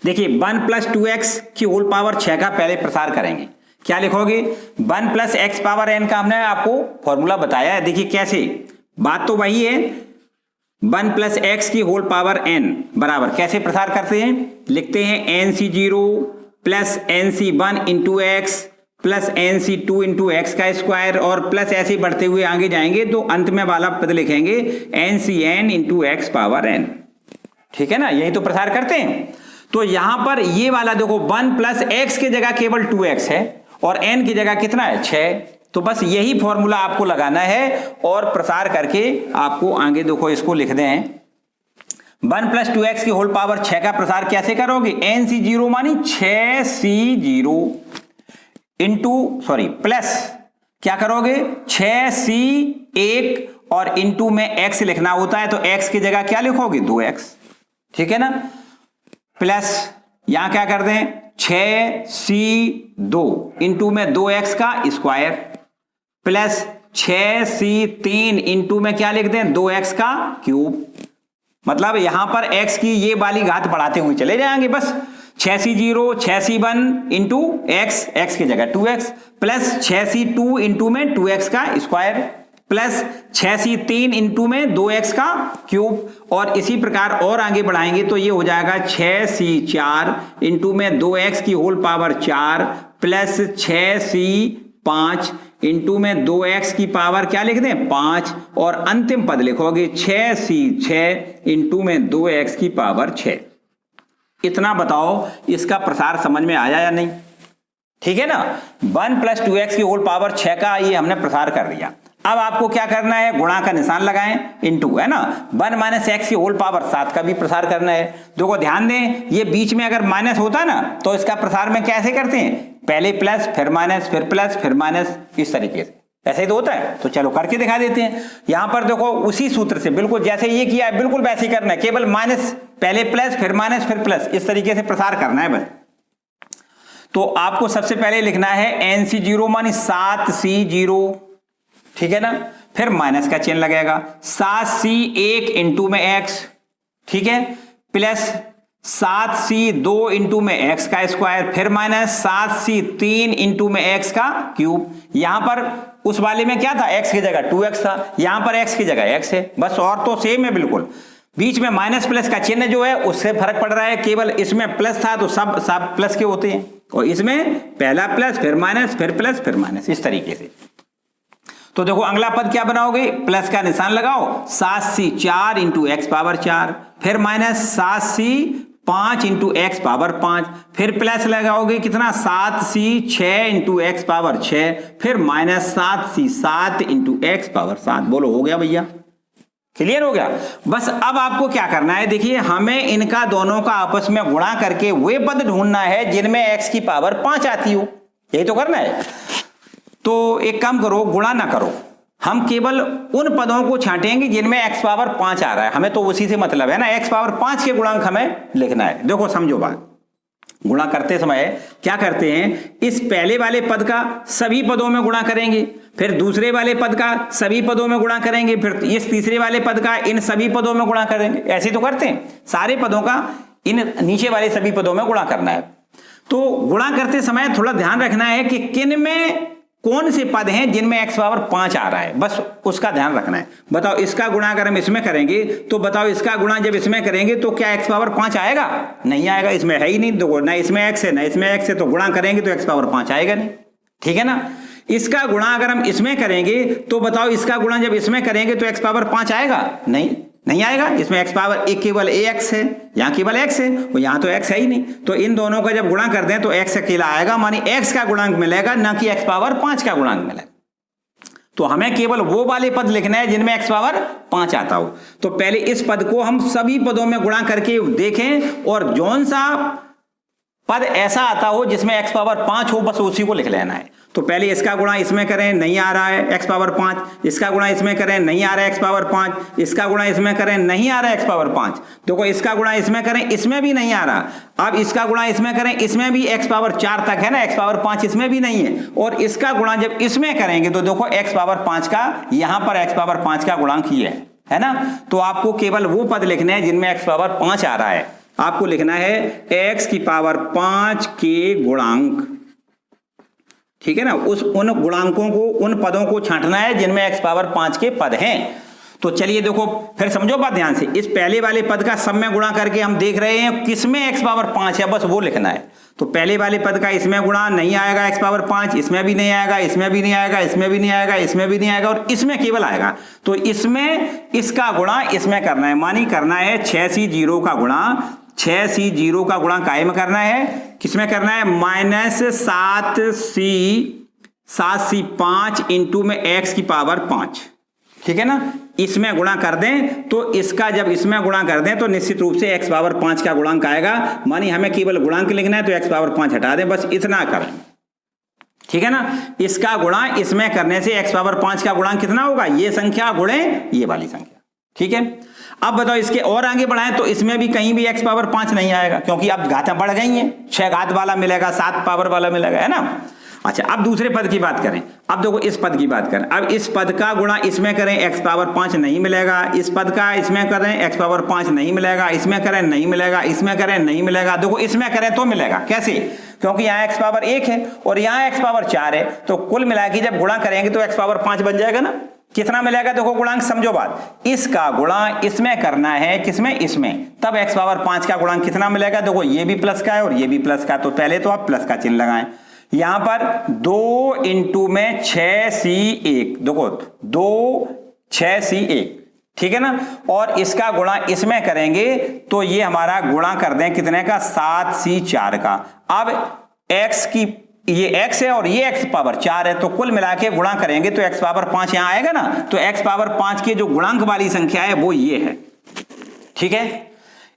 देखिए 1 + 2x की होल पावर 6 का पहले प्रसार करेंगे, क्या लिखोगे 1 + x पावर n का हमने आपको फॉर्मूला बताया है। देखिए कैसे, बात तो वही है, 1 + x की होल पावर n बराबर कैसे प्रसार करते हैं, लिखते हैं nc0 plus NC1 into x plus NC2 into x का स्क्वायर और प्लस ऐसे बढ़ते हुए आगे जाएंगे तो अंत में वाला पद लिखेंगे NCN into x power n। ठीक है ना, यही तो प्रसार करते हैं। तो यहां पर ये वाला देखो 1 प्लस एक्स की जगह केवल 2x है और n की जगह कितना है 6। तो बस यही फॉर्मूला आपको लगाना है और प्रसार करके आपको आगे देखो इसको लिख दें 1 प्लस 2x की होल पावर 6 का प्रसार कैसे करोगे, NC0 मानी 6C0 इंटू प्लस क्या करोगे 6C1 और इंटू में x लिखना होता है तो x की जगह क्या लिखोगे 2x। ठीक है ना, प्लस यहां क्या कर दें 6C2 इंटू में 2x का स्क्वायर प्लस 6C3 इंटू में क्या लिख दें 2x का क्यूब। मतलब यहां पर x की ये वाली घात बढ़ाते हुए चले जाएंगे बस 6C0 6C1 इंटू x की जगह 2x प्लस 6C2 इंटू में 2x का स्क्वायर प्लस 6C3 इंटू में 2x का क्यूब और इसी प्रकार और आगे बढ़ाएंगे तो ये हो जाएगा 6C4 इंटू में 2x की whole power 4 plus 6C5 into में 2x की पावर क्या लिख दें 5 और अंतिम पद लिखोगे 6C6 इंटू में 2x की पावर 6। इतना बताओ इसका प्रसार समझ में आया या नहीं। ठीक है ना, 1 प्लस 2x की होल पावर 6 का ये हमने प्रसार कर दिया। अब आपको क्या करना है गुणा का निशान लगाएं इंटू, है ना 1 माइनस एक्स की होल पावर 7 का भी प्रसार करना है। देखो ध्यान दें ये बीच में अगर माइनस होता ना तो इसका प्रसार में कैसे करते हैं, पहले प्लस फिर माइनस फिर प्लस फिर माइनस, इस तरीके से ऐसे ही तो होता है। तो चलो करके दिखा देते हैं। यहां पर देखो उसी सूत्र से बिल्कुल जैसे ये किया है बिल्कुल वैसे ही करना है, केवल माइनस पहले प्लस फिर माइनस फिर प्लस, इस तरीके से प्रसार करना है बस। तो आपको सबसे पहले लिखना है NC0 मानी 7C0, ठीक है ना, फिर माइनस का चिन्ह लगेगा 7C1 इंटू में x, ठीक है, प्लस 7C2 इंटू में x का स्क्वायर फिर माइनस 7C3 इंटू में x का क्यूब। यहां पर उस वाले में क्या था x की जगह 2x था, यहां पर x की जगह x है बस, और तो सेम है बिल्कुल। बीच में माइनस प्लस का चिन्ह जो है उससे फर्क पड़ रहा है, केवल इसमें प्लस था तो सब प्लस के होते हैं और इसमें पहला प्लस फिर माइनस फिर प्लस फिर माइनस, इस तरीके से। तो देखो अगला पद क्या बनाओगे, प्लस का निशान लगाओ 7C4 इंटू एक्स पावर 4 फिर minus 7C5 into x power 5 फिर प्लस लगाओगे कितना 7C6 इंटू एक्स पावर 6 फिर minus 7C7 into x power 7। बोलो हो गया भैया, क्लियर हो गया। बस अब आपको क्या करना है, देखिए हमें इनका दोनों का आपस में गुणा करके वे पद ढूंढना है जिनमें x की पावर 5 आती हो, यही तो करना है। तो एक काम करो गुणा ना करो, हम केवल उन पदों को छांटेंगे जिनमें x पावर 5 आ रहा है, हमें तो उसी से मतलब है ना, x पावर 5 के गुणांक हमें लिखना है। देखो समझो बात, गुणा करते समय क्या करते हैं, इस पहले वाले पद का सभी पदों में गुणा करेंगे, फिर दूसरे वाले पद का सभी पदों में गुणा करेंगे, फिर इस तीसरे वाले पद का इन सभी पदों में गुणा करेंगे। ऐसे तो करते हैं, सारे पदों का इन नीचे वाले सभी पदों में गुणा करना है। तो गुणा करते समय थोड़ा ध्यान रखना है कि किन में कौन से पद हैं जिनमें x पावर 5 आ रहा है, बस उसका ध्यान रखना है। बताओ इसका गुणा अगर हम इसमें करेंगे तो बताओ इसका गुणा जब इसमें करेंगे तो क्या x पावर 5 आएगा, नहीं आएगा, इसमें है ही नहीं। देखो ना इसमें x है ना इसमें x है, तो गुणा करेंगे तो x पावर 5 आएगा नहीं, ठीक है ना। इसका गुणा अगर हम इसमें करेंगे तो बताओ इसका गुणा जब इसमें करेंगे तो x पावर 5 आएगा, नहीं आएगा। इसमें x पावर एक केवल ax है, यहाँ केवल x है और यहाँ तो x है ही नहीं। तो इन दोनों का जब गुणा कर दें तो x अकेला आएगा, मानी x का गुणांक मिलेगा ना कि x पावर 5 का गुणांक मिलेगा। तो हमें केवल वो वाले पद लिखना है जिनमें x पावर 5 आता हो। तो पहले इस पद को हम सभी पदों में गुणा करके देखें और जौन सा पद ऐसा आता हो जिसमें x पावर 5 हो बस उसी को लिख लेना है। तो पहले इसका गुणा इसमें करें, नहीं आ रहा है x पावर 5, इसका गुणा इसमें करें, नहीं आ रहा है x पावर 5, इसका गुणा इसमें करें, नहीं आ रहा है x पावर 5। देखो इसका गुणा इसमें करें, इसमें भी नहीं आ रहा। अब इसका गुणा इसमें करें, इसमें भी x पावर 4 तक है ना, x पावर 5 इसमें भी नहीं है। और इसका गुणा जब इसमें करेंगे तो देखो x पावर 5 का यहां पर x पावर 5 का गुणांक ही है ना। तो आपको केवल वो पद लिखने हैं जिनमें x पावर 5 आ रहा है। आपको लिखना है x की पावर 5 के गुणांक, ठीक है ना। उन गुणांकों को, उन पदों को छांटना है जिनमें x पावर 5 के पद हैं। तो चलिए देखो फिर समझो बात ध्यान से, इस पहले वाले पद का सब में गुणा करके हम देख रहे हैं किसमें x पावर 5 है, बस वो लिखना है। तो पहले वाले पद का इसमें गुणा नहीं आएगा x पावर 5, इसमें भी नहीं आएगा, इसमें भी नहीं आएगा, इसमें भी नहीं आएगा, इसमें भी नहीं आएगा, और इसमें केवल आएगा। तो इसमें इसका गुणा इसमें करना है, मानी करना है 6c0 का गुणा, 6c0 का गुणा काय में करना है, किसमें करना है, माइनस 7c5 इंटू में x की पावर 5, ठीक है ना। इसमें गुणा कर दें तो इसका जब इसमें गुणा कर दें तो निश्चित रूप से x पावर 5 का गुणांक आएगा। मानी हमें केवल गुणांक लिखना है तो x पावर 5 हटा दें, बस इतना करें, ठीक है ना। इसका गुणा इसमें करने से x पावर 5 का गुणांक कितना होगा, ये संख्या गुणे ये वाली संख्या, ठीक है। अब बताओ इसके और आगे बढ़ाएं तो इसमें भी कहीं भी x पावर 5 नहीं आएगा, क्योंकि अब घातें बढ़ गई हैं, 6 घात वाला मिलेगा, 7 पावर वाला मिलेगा, है ना। अच्छा अब दूसरे पद की बात करें, अब देखो इस पद की बात करें, अब इस पद का गुणा इसमें करें x पावर 5 नहीं मिलेगा, इस पद का इसमें करें x पावर 5 नहीं मिलेगा, इसमें करें नहीं मिलेगा, इसमें करें नहीं मिलेगा। देखो इसमें करें तो मिलेगा, कैसे, क्योंकि यहाँ x पावर 1 है और यहाँ x पावर 4 है, तो कुल मिला के जब गुणा करेंगे तो x पावर 5 बन जाएगा ना। कितना मिलेगा, देखो गुणांक समझो बात, इसका गुणा इसमें करना है, किसमें, इसमें, तब x पावर 5 का गुणांक कितना मिलेगा, देखो ये भी प्लस का है और ये भी प्लस का, तो पहले तो आप प्लस का चिन्ह लगाएं। यहां पर 2 इंटू में 6c1, देखो 2 6c1, ठीक है ना, और इसका गुणा इसमें करेंगे तो ये हमारा गुणा कर दें कितने का, 7c4 का। अब x की ये x है और ये x पावर 4 है, तो कुल मिला के गुणा करेंगे तो x पावर 5 यहां आएगा ना, तो x पावर 5 की जो गुणांक वाली संख्या है वो ये है, ठीक है।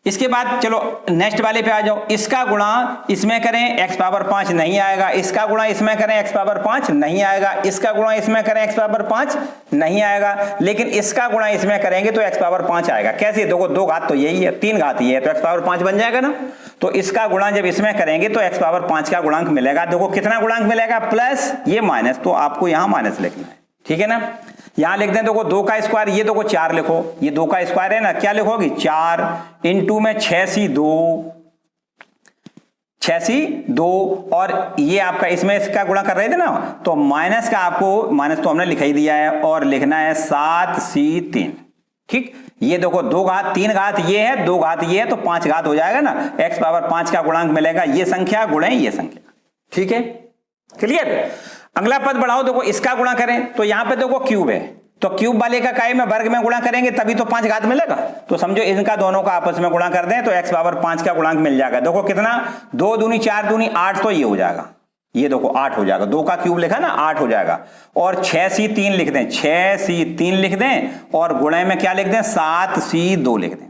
इसके बाद चलो नेक्स्ट वाले पे आ जाओ, इसका गुणा इसमें करें x पावर 5 नहीं आएगा, इसका गुणा इसमें करें x पावर 5 नहीं आएगा, इसका गुणा इसमें करें x पावर 5 नहीं आएगा, लेकिन इसका गुणा इसमें करेंगे तो x पावर 5 आएगा। कैसे, देखो 2 घात तो यही है, 3 घात ये है, तो x पावर 5 बन जाएगा ना। तो इसका गुणा जब इसमें करेंगे तो x पावर 5 का गुणांक मिलेगा। देखो कितना गुणांक मिलेगा, प्लस ये माइनस, तो आपको यहां माइनस लिखना है, ठीक है ना। यहां लिख दें, देखो 2 का स्क्वायर, ये देखो 4 लिखो, ये 2 का स्क्वायर है ना, क्या लिखोगी, 4 इंटू में 6c2, 6c2, और ये आपका इसमें इसका गुणा कर रहे थे ना, तो माइनस का आपको, माइनस तो हमने लिखा ही दिया है, और लिखना है 7c3, ठीक। ये देखो 2 घात 3 घात ये है, 2 घात ये है, तो 5 घात हो जाएगा ना, x पावर 5 का गुणांक मिलेगा ये संख्या गुणे ये संख्या, ठीक है, क्लियर। अगला पद बढ़ाओ, देखो इसका गुणा करें तो यहां पे देखो क्यूब है, तो क्यूब वाले का काय में वर्ग में गुणा करेंगे तभी तो 5 घात मिलेगा, तो समझो इनका दोनों का आपस में गुणा कर दें तो x पावर 5 का गुणांक मिल जाएगा। देखो कितना, 2 दूनी 4 दूनी 8, तो ये हो जाएगा, ये देखो 8 हो जाएगा, 2 का क्यूब लिखा ना 8 हो जाएगा, और 6c3 लिख दें, 6c3 लिख दें, और गुणे में क्या लिख दें, 7c2 लिख दें,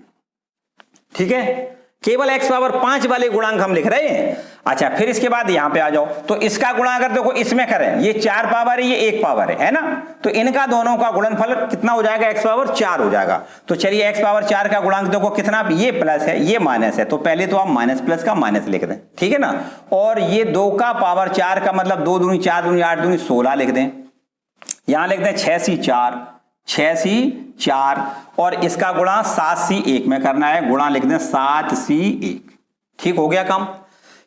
ठीक है। केवल x पावर 5 वाले गुणांक हम लिख रहे हैं। अच्छा फिर इसके बाद यहां पे आ जाओ, तो इसका गुणा अगर देखो इसमें करें, ये 4 पावर है, ये 1 पावर है ना, तो इनका दोनों का गुणनफल कितना हो जाएगा, x पावर 4 हो जाएगा। तो चलिए x पावर 4 का गुणांक देखो कितना, ये प्लस है ये माइनस है, तो पहले तो आप माइनस प्लस का माइनस लिख दें, ठीक है ना, और ये 2 का पावर 4 का मतलब 2 दूनी 4 दूनी 8 दूनी 16 लिख दें, यहां लिख दें 6c4, 6c4, और इसका गुणा 7c1 में करना है, गुणा लिख दें 7c1, ठीक हो गया काम।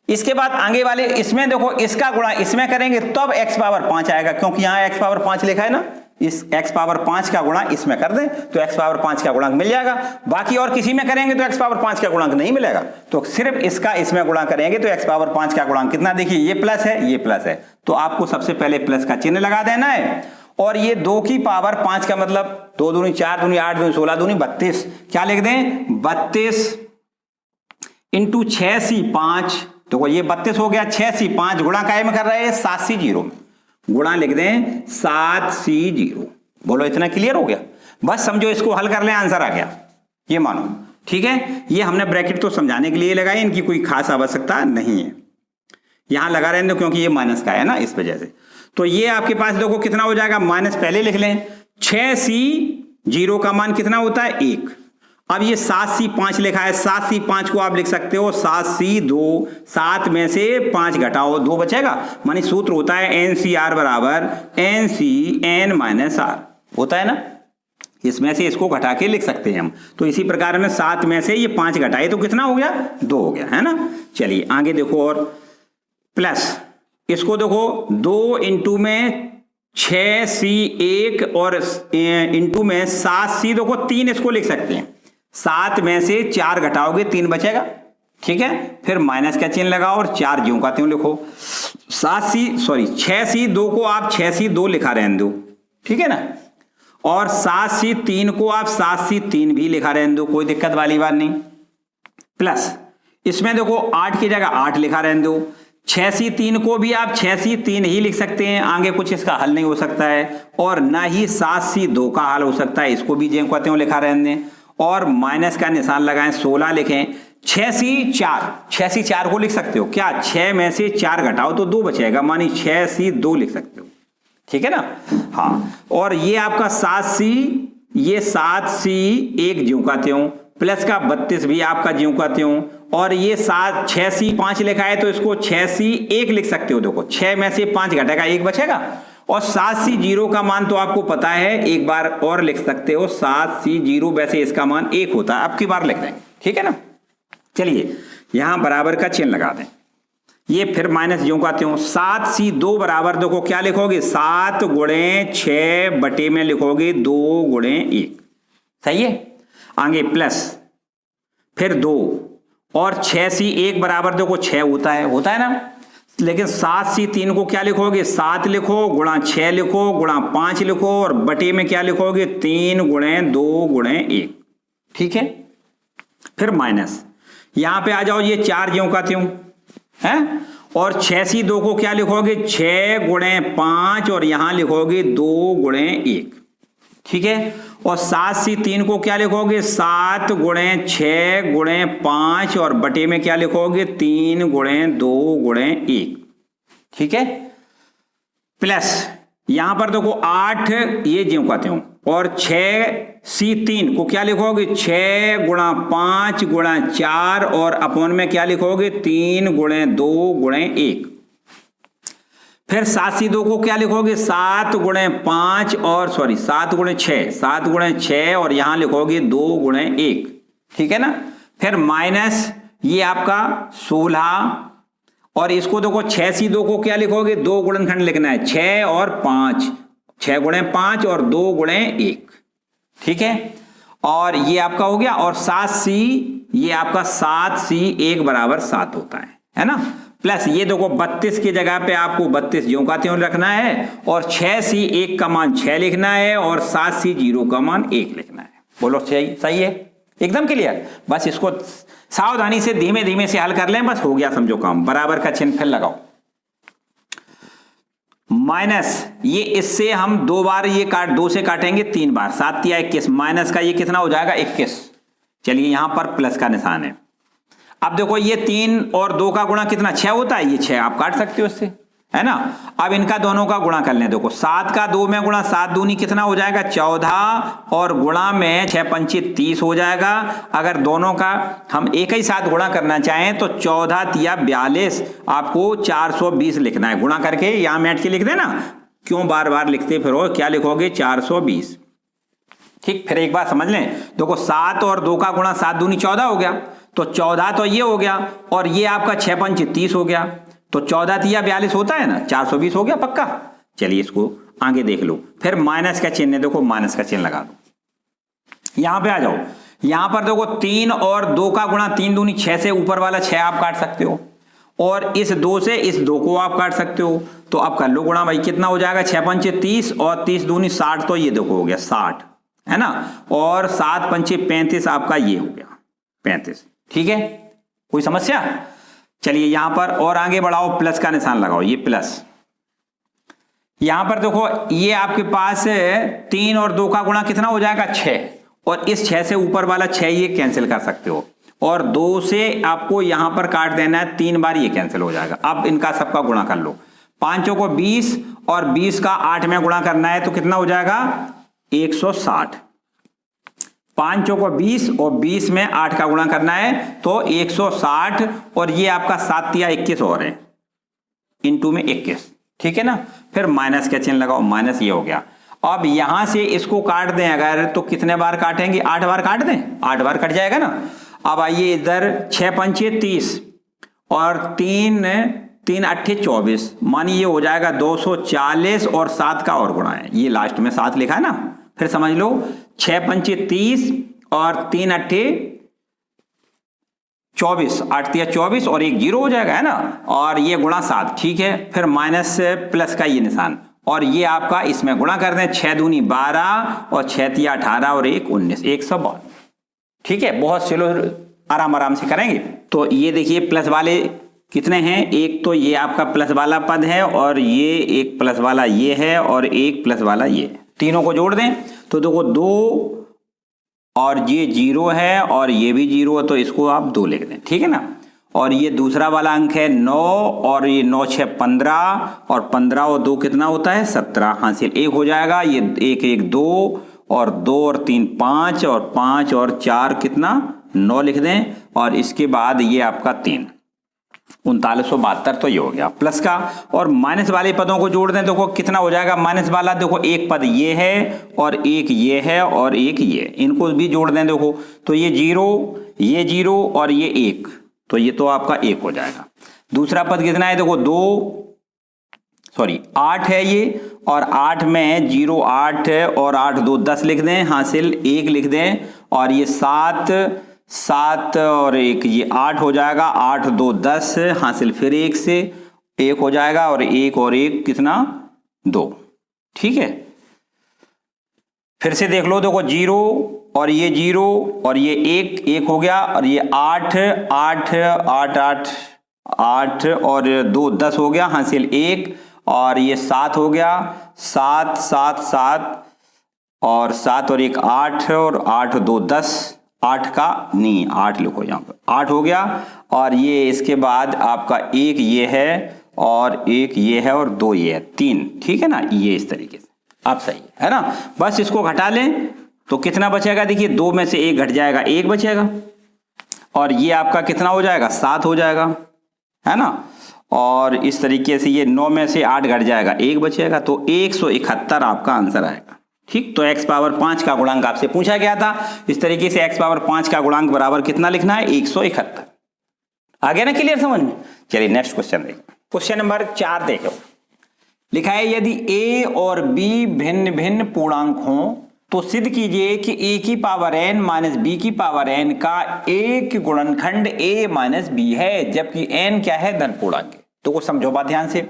इसके बाद आगे वाले इसमें देखो इसका गुणा इसमें करेंगे तब x पावर 5 आएगा, क्योंकि यहां x पावर 5 लिखा है ना, इस x पावर 5 का गुणा इसमें कर दें तो x पावर 5 का गुणांक मिल जाएगा। बाकी और किसी में करेंगे तो x पावर 5 का गुणांक नहीं मिलेगा, तो सिर्फ इसका इसमें गुणा करेंगे तो x पावर 5 का गुणांक कितना, देखिए ये प्लस है ये प्लस है, तो आपको सबसे पहले प्लस का चिन्ह लगा देना है, और ये 2 की पावर 5 का मतलब 2 दूनी 4 दूनी 8 दूनी 16 दूनी 32, क्या लिख दें 32 इंटू 6c5, तो ये 32 हो गया, 6c5 गुणा काय में कर रहे हैं 7c0 में, गुणा लिख दें 7c0। बोलो इतना क्लियर हो गया, बस समझो इसको हल कर लें आंसर आ गया, ये मानो, ठीक है। ये हमने ब्रैकेट तो समझाने के लिए लगाई, इनकी कोई खास आवश्यकता नहीं है, यहां लगा रहे हैं क्योंकि ये माइनस का है ना, इस वजह से। तो ये आपके पास देखो कितना हो जाएगा, माइनस पहले लिख लें, 6c0 का मान कितना होता है 1, अब ये 7c5 लिखा है, 7c5 को आप लिख सकते हो 7c2, 7 में से 5 घटाओ 2 बचेगा, मानी सूत्र होता है NCR बराबर NCN माइनस R, होता है ना, इसमें से इसको घटा के लिख सकते हैं हम। तो इसी प्रकार में 7 में से ये 5 घटाए तो कितना हो गया 2 हो गया, है ना। चलिए आगे देखो, और प्लस इसको देखो 2 इंटू में 6C1 और इंटू में 7C, देखो 3 इसको लिख सकते हैं, 7 में से 4 घटाओगे 3 बचेगा, ठीक है। फिर माइनस का चिन्ह लगाओ और 4 ज्यों का त्यों लिखो। 6C2 को आप 6C2 लिखा रहने दो, ठीक है ना, और 7C3 को आप 7C3 भी लिखा रहने दो, कोई दिक्कत वाली बात नहीं। प्लस इसमें देखो 8 की जगह 8 लिखा रहने दो। 6C3 को भी आप 6C3 ही लिख सकते हैं, आगे कुछ इसका हल नहीं हो सकता है, और ना ही 7C2 का हल हो सकता है, इसको भी ज्यों का त्यों लिखा रहने दें और माइनस का निशान लगाएं, 16 लिखें। 6C4 को लिख सकते हो क्या, 6 में से 4 घटाओ तो 2 बचेगा, मानी 6C2 लिख सकते हो, ठीक है ना। हाँ, और ये आपका 7C, ये 7C1 ज्यों का त्यों, प्लस का 32 भी आपका ज्यों का त्यों, और ये 6C5 लिखा है तो इसको 6C1 लिख सकते हो। देखो 6 में से 5 घटेगा 1 बचेगा, और 7C0 का मान तो आपको पता है, एक बार और लिख सकते हो 7C0, वैसे इसका मान 1 होता है, अब की बार लिख देंगे, ठीक है ना। चलिए यहां बराबर का चिन्ह लगा दें, ये फिर माइनस ज्यों का त्यों। 7C2 बराबर देखो क्या लिखोगे, 7 गुणे 6 बटे में लिखोगे 2 गुणे 1, सही है। आगे प्लस फिर 2 और 6C1 बराबर देखो 6 होता है ना, लेकिन 7C3 को क्या लिखोगे, 7 लिखो गुणा 6 लिखो गुणा 5 लिखो और बटे में क्या लिखोगे, 3 गुणे 2 गुणे 1, ठीक है। फिर माइनस, यहां पे आ जाओ, ये 4 ज्यों का त्यों है, और 6C2 को क्या लिखोगे, 6 गुणे 5 और यहां लिखोगे 2 गुणे 1, ठीक है। और 7C3 को क्या लिखोगे, 7 गुणे 6 गुणे 5 और बटे में क्या लिखोगे, 3 गुणे 2 गुणे 1, ठीक है। प्लस यहां पर देखो 8 ये ज्यों का त्यों, और 6C3 को क्या लिखोगे, 6 गुणा 5 गुणा 4 और अपॉन में क्या लिखोगे, 3 गुणे 2 गुणे 1। फिर 7C2 को क्या लिखोगे, 7 गुणे 5 और 7 गुणे 6 और यहां लिखोगे 2 गुणे 1, ठीक है ना। फिर माइनस ये आपका 16, और इसको देखो 6C2 को क्या लिखोगे, 2 गुणनखंड लिखना है, 6 और 5, 6 गुणे 5 और 2 गुणे 1, ठीक है। और ये आपका हो गया, और 7C, ये आपका 7C1 बराबर 7 होता है ना। प्लस ये देखो 32 की जगह पे आपको 32 ज्यों का त्यों रखना है, और 6C1 का मान 6 लिखना है और 7C0 का मान 1 लिखना है। बोलो सही है, एकदम क्लियर। बस इसको सावधानी से धीमे धीमे से हल कर लें, बस हो गया समझो काम। बराबर का चिन्ह फिर लगाओ, माइनस ये इससे हम 2 बार ये 2 से काटेंगे 3 बार, 7 या 21, माइनस का ये कितना हो जाएगा, 21। चलिए यहां पर प्लस का निशान है। अब देखो ये 3 और 2 का गुणा कितना, 6 होता है, ये 6 आप काट सकते हो इससे, है ना। अब इनका दोनों का गुणा कर लें, देखो 7 का 2 में गुणा, 7 दूनी कितना हो जाएगा, 14, और गुणा में 6 पंचे 30 हो जाएगा। अगर दोनों का हम एक ही साथ गुणा करना चाहें तो 14 तिया 42, आपको 420 लिखना है, गुणा करके यहां मैट के लिख देना, क्यों बार बार लिखते फिर हो, क्या लिखोगे, 420, ठीक। फिर एक बार समझ लें, देखो 7 और 2 का गुणा, 7 दूनी 14 हो गया, तो 14 तो ये हो गया, और ये आपका 6 पंचे 30 हो गया, तो 14 तिया 42 होता है ना, 420 हो गया पक्का। चलिए इसको आगे देख लो। फिर माइनस का चिन्ह, देखो माइनस का चिन्ह लगा दो, यहां पे आ जाओ। यहां पर देखो 3 और 2 का गुणा, 3 दूनी 6 से ऊपर वाला 6 आप काट सकते हो, और इस 2 से इस 2 को आप काट सकते हो, तो आप कर लो गुणा, भाई कितना हो जाएगा, 6 पंचे 30 और 30 दूनी 60, तो ये देखो हो गया 60, है ना, और 7 पंचे 35 आपका ये हो गया 35, ठीक है। कोई समस्या, चलिए यहां पर और आगे बढ़ाओ, प्लस का निशान लगाओ, ये प्लस। यहां पर देखो ये आपके पास 3 और 2 का गुणा कितना हो जाएगा, 6, और इस 6 से ऊपर वाला 6 ये कैंसिल कर सकते हो, और 2 से आपको यहां पर काट देना है, 3 बार ये कैंसिल हो जाएगा। अब इनका सबका गुणा कर लो, 5 को 20 और 20 का 8 में गुणा करना है, तो कितना हो जाएगा, 160। 5 को 20 और 20 में 8 का गुणा करना है, तो 160, और ये आपका 7 तिया 21 और है, इंटू में 21, ठीक है ना। फिर माइनस का चिन्ह लगाओ, माइनस ये हो गया। अब यहां से इसको काट दें अगर, तो कितने बार काटेंगे, 8 बार काट दें, 8 बार कट जाएगा ना। अब आइए इधर 6 पंचे 30 और 3 3 अट्ठे 24, मानिए ये हो जाएगा 240 और 7 का और गुणा है, ये लास्ट में 7 लिखा है ना। फिर समझ लो 6 पंचे 30 और 3 अट्ठे 24, 8 तिया 24 और एक 0 हो जाएगा, है ना। और ये गुणा 7, ठीक है। फिर माइनस प्लस का ये निशान, और ये आपका इसमें गुणा कर दें, 6 दूनी 12 और 6 तिया 18 और 1 19, 152, ठीक है। बहुत स्लो आराम आराम से करेंगे। तो ये देखिए प्लस वाले कितने हैं, एक तो ये आपका प्लस वाला पद है और ये एक प्लस वाला ये है और एक प्लस वाला ये, तीनों को जोड़ दें तो देखो 2 और ये 0 है और ये भी 0 है, तो इसको आप 2 लिख दें, ठीक है ना। और ये दूसरा वाला अंक है 9 और ये 9 6 15 और 15 और 2 कितना होता है 17, हासिल 1 हो जाएगा। ये 1 1 2 और 2 और 3 5 और 5 और 4 कितना 9 लिख दें। और इसके बाद ये आपका 3, 3972, तो ये हो गया प्लस का। और माइनस वाले पदों को जोड़ दें, देखो कितना हो जाएगा माइनस वाला, देखो एक पद ये है और एक ये है और एक ये, इनको भी जोड़ दें देखो, तो ये 0 ये 0 और ये 1, तो ये तो आपका 1 हो जाएगा। दूसरा पद कितना है देखो 8 है ये, और 8 में 0 8 है और 8 2 10 लिख दें, हासिल 1 लिख दें। और ये 7 और 1 ये 8 हो जाएगा, 8 2 10 हासिल फिर 1 से 1 हो जाएगा, और 1 कितना 2, ठीक है। फिर से देख लो, देखो 0 और ये 0 और ये 1 हो गया, और ये 8 8 8 8 8 और 2 10 हो गया, हासिल 1, और ये 7 हो गया, 7 7 7 और 7 और 1 8 और 8 2 10, 8 का नहीं 8 लिखो यहाँ पर, 8 हो गया। और ये इसके बाद आपका 1 ये है और 1 ये है और 2 ये है, 3, ठीक है ना। ये इस तरीके से आप सही है ना। बस इसको घटा लें तो कितना बचेगा, देखिए 2 में से 1 घट जाएगा, 1 बचेगा, और ये आपका कितना हो जाएगा 7 हो जाएगा, है ना। और इस तरीके से ये 9 में से 8 घट जाएगा, 1 बचेगा, तो 171 आपका आंसर आएगा, ठीक। तो x पावर 5 का गुणांक आपसे पूछा गया था, इस तरीके से x पावर 5 का गुणांक बराबर कितना लिखना है 171। आ गया ना क्लियर समझ में। चलिए नेक्स्ट क्वेश्चन देखो, क्वेश्चन नंबर 4 देखो, लिखा है यदि a और b भिन्न भिन्न पूर्णांक हों तो सिद्ध कीजिए कि a की पावर n माइनस b की पावर n का एक गुणनखंड a माइनस b है, जबकि n क्या है धन पूर्णांक है। तो कुछ समझो बात ध्यान से,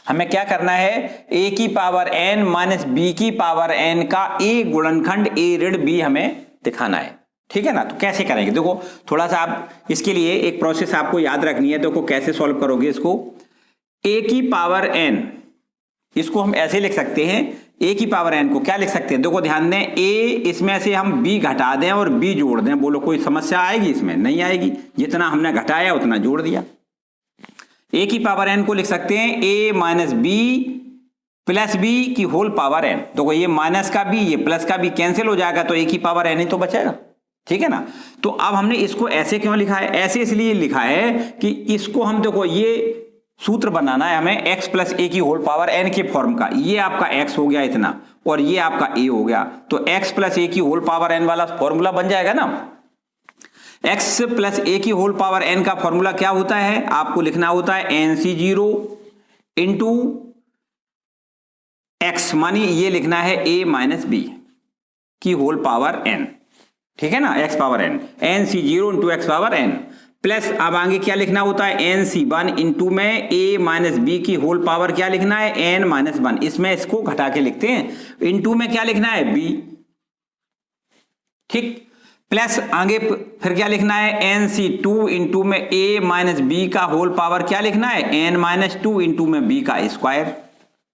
हमें क्या करना है, a की पावर n माइनस b की पावर n का एक गुणनखंड a ऋण b हमें दिखाना है, ठीक है ना। तो कैसे करेंगे, देखो थोड़ा सा आप इसके लिए एक प्रोसेस आपको याद रखनी है। देखो कैसे सॉल्व करोगे इसको, a की पावर n, इसको हम ऐसे लिख सकते हैं, a की पावर n को क्या लिख सकते हैं, देखो ध्यान दें, a इसमें से हम b घटा दें और b जोड़ दें, बोलो कोई समस्या आएगी इसमें, नहीं आएगी, जितना हमने घटाया उतना जोड़ दिया। a की पावर n को लिख सकते हैं a minus b plus b की होल पावर n, देखो ये माइनस का b ये प्लस का b कैंसिल हो जाएगा, तो a की पावर n ही तो बचेगा, ठीक है ना। तो अब हमने इसको ऐसे क्यों लिखा है, ऐसे इसलिए लिखा है कि इसको हम देखो ये सूत्र बनाना है हमें x प्लस a की होल पावर n के फॉर्म का, ये आपका x हो गया इतना और ये आपका a हो गया, तो x प्लस a की होल पावर n वाला फॉर्मूला बन जाएगा ना। x प्लस a की होल पावर n का फॉर्मूला क्या होता है, आपको लिखना होता है nc0 इंटू x, मानिए ये लिखना है a माइनस b की होल पावर n, ठीक है ना, x power n, nc0 into x power n plus अब आगे क्या लिखना होता है nc1 इंटू में a माइनस b की होल पावर क्या लिखना है n माइनस 1, इसमें इसको घटा के लिखते हैं, इंटू में क्या लिखना है b, ठीक, प्लस आगे फिर क्या लिखना है nc2 इंटू में a माइनस b का होल पावर क्या लिखना है n माइनस 2 इंटू में b का स्क्वायर,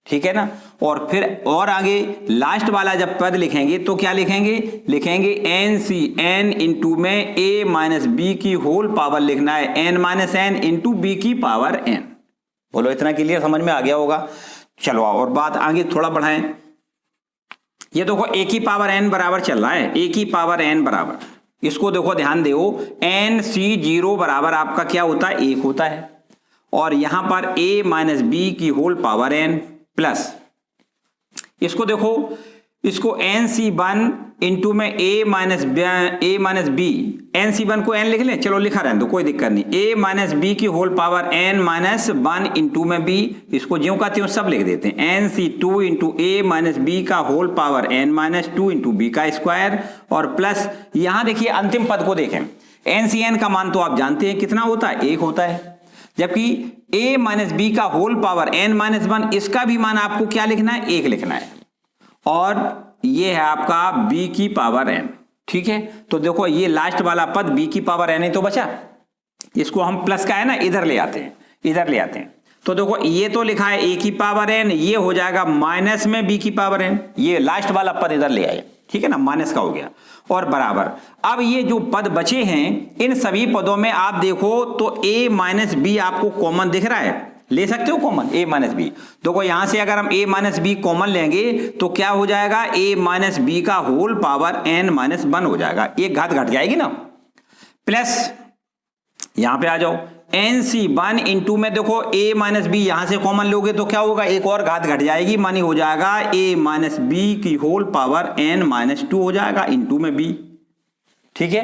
ठीक है ना। और फिर और आगे लास्ट वाला जब पद लिखेंगे तो क्या लिखेंगे, लिखेंगे n इंटू में a माइनस b की होल पावर लिखना है n minus n into b की पावर n। बोलो इतना क्लियर समझ में आ गया होगा। चलो और बात आगे थोड़ा बढ़ाएं, ये देखो a की पावर n बराबर चल रहा है, a की पावर n बराबर, इसको देखो ध्यान दो, nc0 बराबर आपका क्या होता है 1 होता है, और यहां पर a माइनस b की होल पावर n प्लस, इसको देखो, इसको nc1 इंटू में a minus b, n c one को एन लिख लें, चलो लिखा रहने दो कोई दिक्कत नहीं, ए माइनस बी की whole power n minus one into में बी, इसको ज्यों का त्यों सब लिख देते हैं, n c two into a minus b का whole power n minus two into b का स्क्वायर, और प्लस यहां देखिए अंतिम पद को देखें, एन सी एन का मान तो आप जानते हैं कितना होता है, एक होता है, जबकि a माइनस बी का whole power n minus one, इसका भी मान आपको क्या लिखना है, एक लिखना है, और ये है आपका b की पावर n। ठीक है, तो देखो ये लास्ट वाला पद b की पावर n ही तो बचा, इसको हम प्लस का है ना इधर ले आते हैं, इधर ले आते हैं, तो देखो ये तो लिखा है a की पावर n, ये हो जाएगा माइनस में b की पावर n, ये लास्ट वाला पद इधर ले आए, ठीक है ना, माइनस का हो गया, और बराबर। अब ये जो पद बचे हैं इन सभी पदों में आप देखो तो a माइनस बी आपको कॉमन दिख रहा है, ले सकते हो कॉमन a माइनस बी, देखो यहां से अगर हम a माइनस बी कॉमन लेंगे तो क्या हो जाएगा, a माइनस बी का whole power n minus one हो जाएगा, एक घात घट जाएगी ना, प्लस यहां पे आ जाओ एन सी वन इंटू में देखो a माइनस बी यहां से कॉमन लोगे तो क्या होगा, एक और घात घट जाएगी, मानी हो जाएगा a माइनस बी की whole power n minus two हो जाएगा इंटू में b। ठीक है,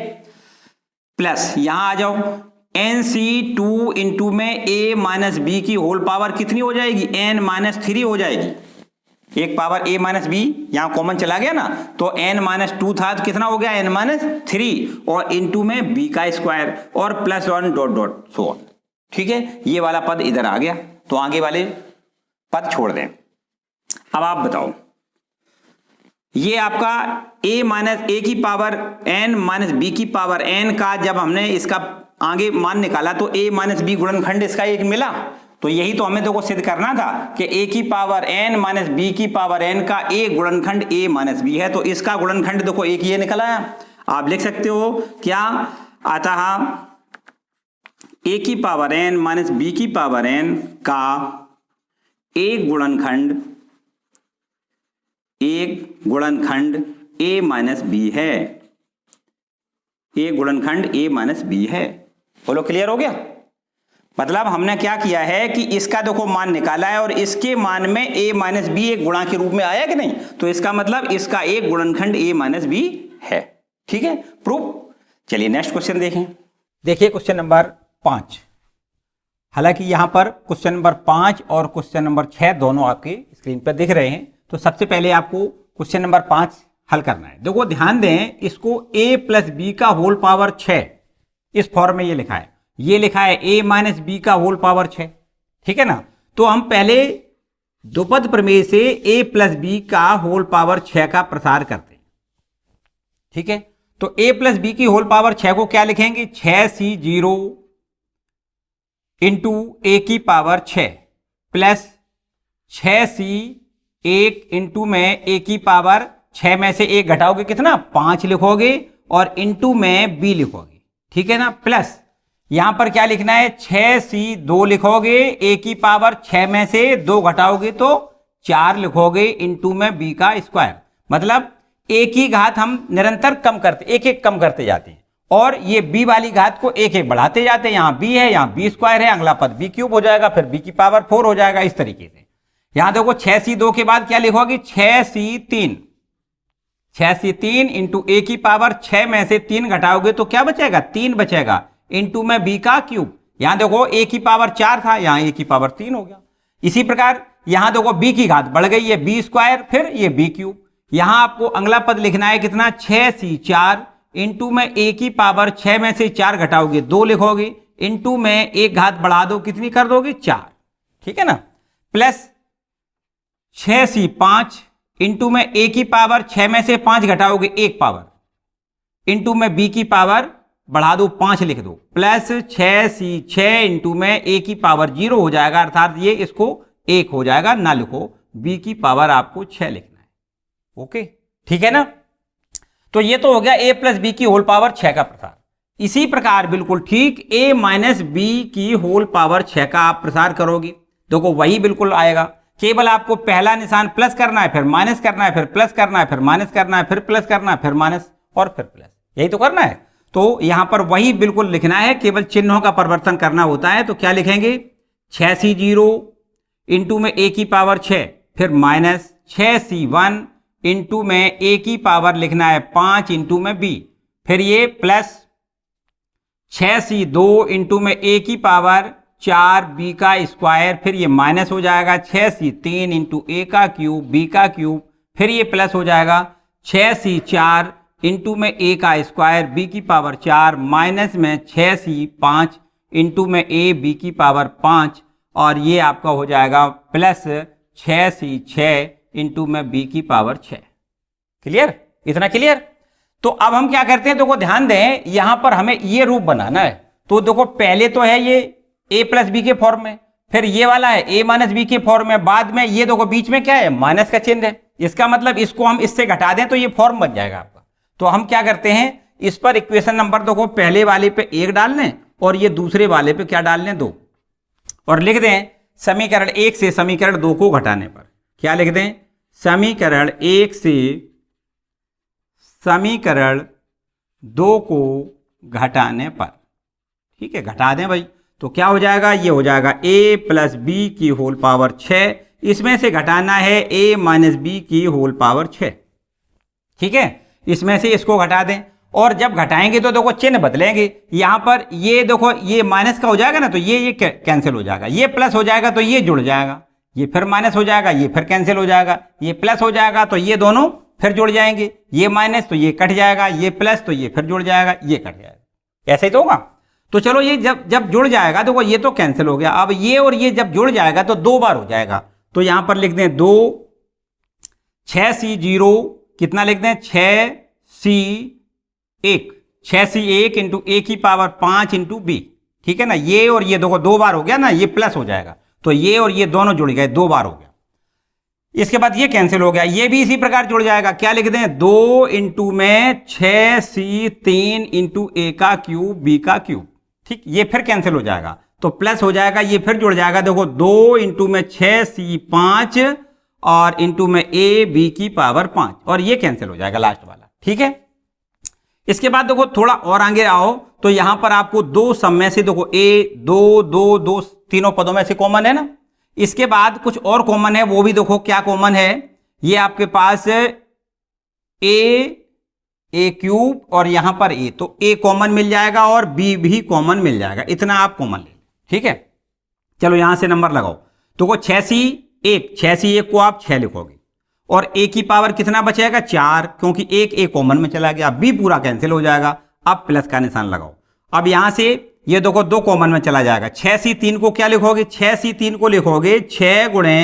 प्लस यहां आ जाओ एन सी टू इंटू में a माइनस बी की होल पावर कितनी हो जाएगी, n माइनस थ्री हो जाएगी, एक पावर a माइनस बी यहां कॉमन चला गया ना, तो n माइनस टू था तो कितना हो गया n माइनस थ्री, और इंटू में b का स्क्वायर, और plus one dot dot so on. ठीक है, ये वाला पद इधर आ गया, तो आगे वाले पद छोड़ दें। अब आप बताओ, ये आपका a माइनस ए की पावर n माइनस बी की पावर n का जब हमने इसका आगे मान निकाला तो a माइनस बी गुणनखंड इसका एक मिला, तो यही तो हमें देखो सिद्ध करना था कि a की पावर n माइनस बी की पावर n का a गुणनखंड a माइनस बी है, तो इसका गुणनखंड देखो एक ये निकल आया। आप लिख सकते हो क्या, अतः a की पावर n माइनस बी की पावर n का एक गुणनखंड a माइनस बी है, एक गुणनखंड a माइनस बी है। बोलो क्लियर हो गया, मतलब हमने क्या किया है कि इसका देखो मान निकाला है और इसके मान में a माइनस बी एक गुणा के रूप में आया कि नहीं, तो इसका मतलब इसका एक गुणनखंड a माइनस बी है। ठीक है, प्रूफ। चलिए नेक्स्ट क्वेश्चन देखें। देखिए क्वेश्चन नंबर 5, हालांकि यहां पर क्वेश्चन नंबर 5 और क्वेश्चन नंबर 6 दोनों आपके स्क्रीन पर दिख रहे हैं, तो सबसे पहले आपको क्वेश्चन नंबर 5 हल करना है। देखो ध्यान दें, इसको a प्लस बी का होल पावर 6 इस फॉर्म में ये लिखा है, ये लिखा है a माइनस बी का होल पावर 6। ठीक है ना, तो हम पहले द्विपद प्रमेय से a प्लस बी का होल पावर 6 का प्रसार करते हैं। ठीक है, तो a प्लस बी की होल पावर 6 को क्या लिखेंगे, 6c0 इंटू ए की पावर 6 प्लस 6c1 इंटू में a की पावर 6 में से एक घटाओगे कितना, 5 लिखोगे, और इंटू में b लिखोगे। ठीक है ना, प्लस यहां पर क्या लिखना है, 6c2 लिखोगे, a की पावर 6 में से 2 घटाओगे तो 4 लिखोगे, इंटू में b का स्क्वायर। मतलब a की घात हम निरंतर कम करते, एक एक कम करते जाते हैं, और ये b वाली घात को एक एक बढ़ाते जाते हैं। यहां b है, यहां b स्क्वायर है, अगला पद b क्यूब हो जाएगा, फिर b की पावर 4 हो जाएगा, इस तरीके से। यहां देखो 6c2 के बाद क्या लिखोगे, 6c3 इंटू ए की पावर 6 में से 3 घटाओगे तो क्या बचेगा, 3 बचेगा, इंटू में b का क्यूब। यहां देखो a की पावर 4 था, यहां a की पावर 3 हो गया। इसी प्रकार यहां देखो b की घात बढ़ गई है, b स्क्वायर, फिर ये b क्यूब। यहां आपको अगला पद लिखना है कितना, 6c4 इंटू में a की पावर 6 में से 4 घटाओगे 2 लिखोगे, इंटू में एक घात बढ़ा दो, कितनी कर दोगे, 4। ठीक है ना, प्लस 6c5 इंटू में a की पावर 6 में से 5 घटाओगे 1 पावर, इंटू में b की पावर बढ़ा दो 5 लिख दो, प्लस 6c6 इंटू में a की पावर 0 हो जाएगा, अर्थात ये इसको 1 हो जाएगा, ना लिखो, b की पावर आपको 6 लिखना है। ओके, ठीक है ना, तो ये तो हो गया a प्लस बी की होल पावर 6 का प्रसार। इसी प्रकार बिल्कुल ठीक a माइनस बी की होल पावर 6 का आप प्रसार करोगे, देखो वही बिल्कुल आएगा, केवल आपको पहला निशान प्लस करना है, फिर माइनस करना है, फिर प्लस करना है, फिर माइनस करना है, फिर प्लस करना है, फिर माइनस, और फिर प्लस, यही तो करना है। तो यहां पर वही बिल्कुल लिखना है, केवल चिन्हों का परिवर्तन करना होता है। तो क्या लिखेंगे, 6c0 इंटू में a की पावर 6, फिर माइनस 6c1 इंटू में ए की पावर लिखना है 5 इंटू में बी, फिर ये प्लस 6c 2 इंटू में ए की पावर 4 बी का स्क्वायर, फिर ये माइनस हो जाएगा 6c 3 इंटू ए का क्यूब बी का क्यूब, फिर ये प्लस हो जाएगा 6c 4 इंटू में ए का स्क्वायर बी की पावर 4 माइनस में 6c 5 इंटू में ए बी की पावर 5, और ये आपका हो जाएगा प्लस 6c 6 इंटू में बी की पावर 6। क्लियर? इतना क्लियर? तो अब हम क्या करते हैं, देखो ध्यान दें, यहां पर हमें ये रूप बनाना है। तो देखो पहले तो है ये a प्लस बी के फॉर्म में, फिर ये वाला है a माइनस बी के फॉर्म में, बाद में ये देखो बीच में क्या है, माइनस का चिन्ह है। इसका मतलब इसको हम इससे घटा दें तो ये फॉर्म बन जाएगा आपका। तो हम क्या करते हैं, इस पर इक्वेशन नंबर देखो पहले वाले पे 1 डाल लें और ये दूसरे वाले पे क्या डाल लें 2, और लिख दें समीकरण 1 से समीकरण 2 को घटाने पर क्या लिख दें, समीकरण 1 से समीकरण 2 को घटाने पर। ठीक है, घटा दें भाई, तो क्या हो जाएगा, ये हो जाएगा a प्लस बी की होल पावर 6, इसमें से घटाना है a माइनस बी की होल पावर 6। ठीक है, इसमें से इसको घटा दें, और जब घटाएंगे तो देखो चिन्ह बदलेंगे। यहां पर ये देखो ये माइनस का हो जाएगा ना, तो ये कैंसिल हो जाएगा, ये प्लस हो जाएगा तो ये जुड़ जाएगा, ये फिर माइनस हो जाएगा, ये फिर कैंसिल हो जाएगा, ये प्लस हो जाएगा तो ये दोनों फिर जुड़ जाएंगे, ये माइनस तो ये कट जाएगा, ये प्लस तो ये फिर जुड़ जाएगा, ये कट जाएगा। ऐसे ही तो होगा। तो चलो ये जब जुड़ जाएगा, देखो ये तो कैंसिल हो गया, अब ये और ये जब जुड़ जाएगा तो 2 बार हो जाएगा। तो यहां पर लिख दें 2 6c 0 कितना लिख दें 6c 1 6c 1 इंटू ए की पावर 5 इंटू बी। ठीक है ना, ये और ये देखो 2 बार हो गया ना, ये प्लस हो जाएगा, तो ये और ये दोनों जुड़ गए, 2 बार हो गया। इसके बाद ये कैंसिल हो गया, ये भी इसी प्रकार जुड़ जाएगा, क्या लिख दें 2 इंटू में 6c 3 इंटू ए का क्यूब बी का क्यूब। ठीक, ये फिर कैंसिल हो जाएगा तो प्लस हो जाएगा, ये फिर जुड़ जाएगा, देखो 2 इंटू में 6c 5 और इंटू में ए बी की पावर 5, और ये कैंसिल हो जाएगा लास्ट वाला। ठीक है, इसके बाद देखो थोड़ा और आगे आओ, तो यहां पर आपको 2 सम में से देखो a 2 2 2 तीनों पदों में से कॉमन है ना। इसके बाद कुछ और कॉमन है, वो भी देखो क्या कॉमन है, ये आपके पास ए क्यूब और यहां पर a, तो a कॉमन मिल जाएगा और b भी कॉमन मिल जाएगा, इतना आप कॉमन ले। ठीक है, चलो यहां से नंबर लगाओ, तो 6c 1 को आप 6 लिखोगे, और a की पावर कितना बचेगा 4, क्योंकि एक a कॉमन में चला गया, b पूरा कैंसिल हो जाएगा। अब प्लस का निशान लगाओ, अब यहां से ये देखो 2 कॉमन में चला जाएगा, 6c 3 को क्या लिखोगे, 6c 3 को लिखोगे 6 गुणे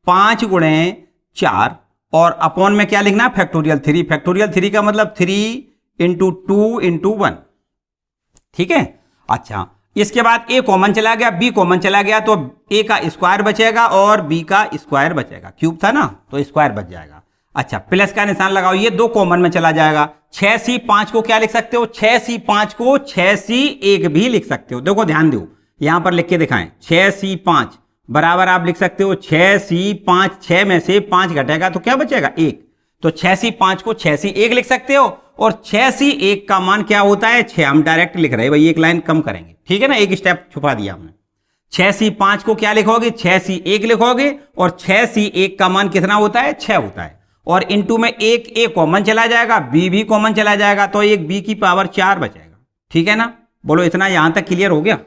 5 गुणे 4, और अपॉन में क्या लिखना, फैक्टोरियल 3। फैक्टोरियल 3 का मतलब 3 इंटू 2 इंटू 1। ठीक है, अच्छा इसके बाद a कॉमन चला गया, b कॉमन चला गया, तो a का स्क्वायर बचेगा और b का स्क्वायर बचेगा, क्यूब था ना तो स्क्वायर बच जाएगा। अच्छा प्लस का निशान लगाओ, ये 2 कॉमन में चला जाएगा, 6c 5 को क्या लिख सकते हो, 6c 5 को 6c 1 भी लिख सकते हो। देखो ध्यान दो, यहां पर लिख के दिखाएं, 6c 5 बराबर आप लिख सकते हो 6c 5, 6 में से 5 घटेगा तो क्या बचेगा 1, तो 6c 5 को 6c 1 लिख सकते हो, और 6c 1 का मान क्या होता है 6, हम डायरेक्ट लिख रहे हैं भाई, एक लाइन कम करेंगे। ठीक है ना, एक स्टेप छुपा दिया हमने। 6c 5 को क्या लिखोगे, 6c 1 लिखोगे, और 6c 1 का मान कितना होता है 6 होता है, और इंटू में एक a कॉमन चला जाएगा, b भी कॉमन चला जाएगा, तो एक b की पावर 4 बचेगा। ठीक है ना, बोलो इतना यहां तक क्लियर हो गया।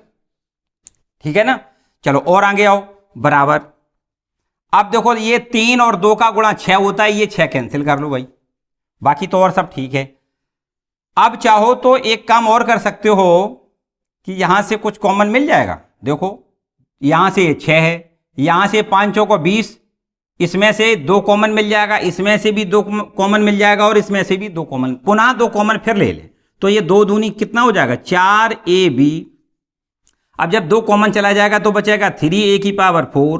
ठीक है ना, चलो और आगे आओ, बराबर। अब देखो ये 3 और 2 का गुणा 6 होता है, ये 6 कैंसिल कर लो भाई, बाकी तो और सब ठीक है। अब चाहो तो एक काम और कर सकते हो कि यहां से कुछ कॉमन मिल जाएगा, देखो यहां से 6 है, यहां से 5 को 20, इसमें से 2 कॉमन मिल जाएगा, इसमें से भी 2 कॉमन मिल जाएगा, और इसमें से भी 2 कॉमन, पुनः 2 कॉमन फिर ले ले, तो ये 2 दूनी कितना हो जाएगा 4ab। अब जब 2 कॉमन चला जाएगा तो बचेगा 3a की पावर 4,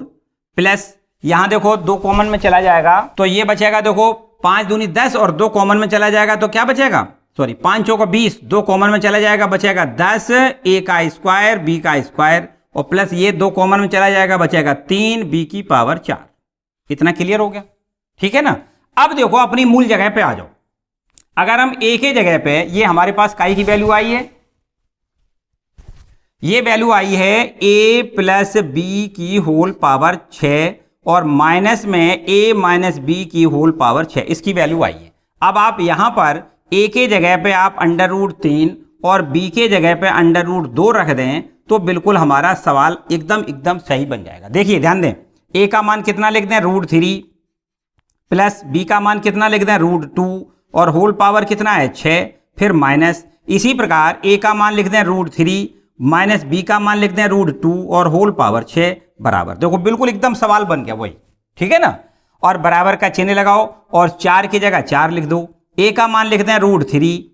प्लस यहां देखो 2 कॉमन में चला जाएगा तो ये बचेगा, देखो 5 दूनी 10, और 2 कॉमन में चला जाएगा तो क्या बचेगा, सॉरी 5 को 20, 2 कॉमन में चला जाएगा बचेगा 10, a का स्क्वायर b का स्क्वायर, और प्लस ये 2 कॉमन में चला जाएगा बचेगा 3b की पावर 4। इतना क्लियर हो गया। ठीक है ना, अब देखो अपनी मूल जगह पे आ जाओ। अगर हम a के जगह पे, ये हमारे पास काई की वैल्यू आई है, ये वैल्यू आई है a प्लस बी की होल पावर 6, और माइनस में a माइनस बी की होल पावर 6, इसकी वैल्यू आई है। अब आप यहां पर a के जगह पे आप √3 और b के जगह पे √2 रख दें तो बिल्कुल हमारा सवाल एकदम सही बन जाएगा। देखिए ध्यान दें, a का मान कितना लिख दें √3 प्लस b का मान कितना लिख दें √2 और होल पावर कितना है 6, फिर माइनस। इसी प्रकार a का मान लिख दें √3 माइनस b का मान लिख दें √2 और होल पावर 6 बराबर। देखो बिल्कुल एकदम सवाल बन गया वही, ठीक है ना। और बराबर का चिन्ह लगाओ और 4 की जगह 4 लिख दो। a का मान लिख दें √3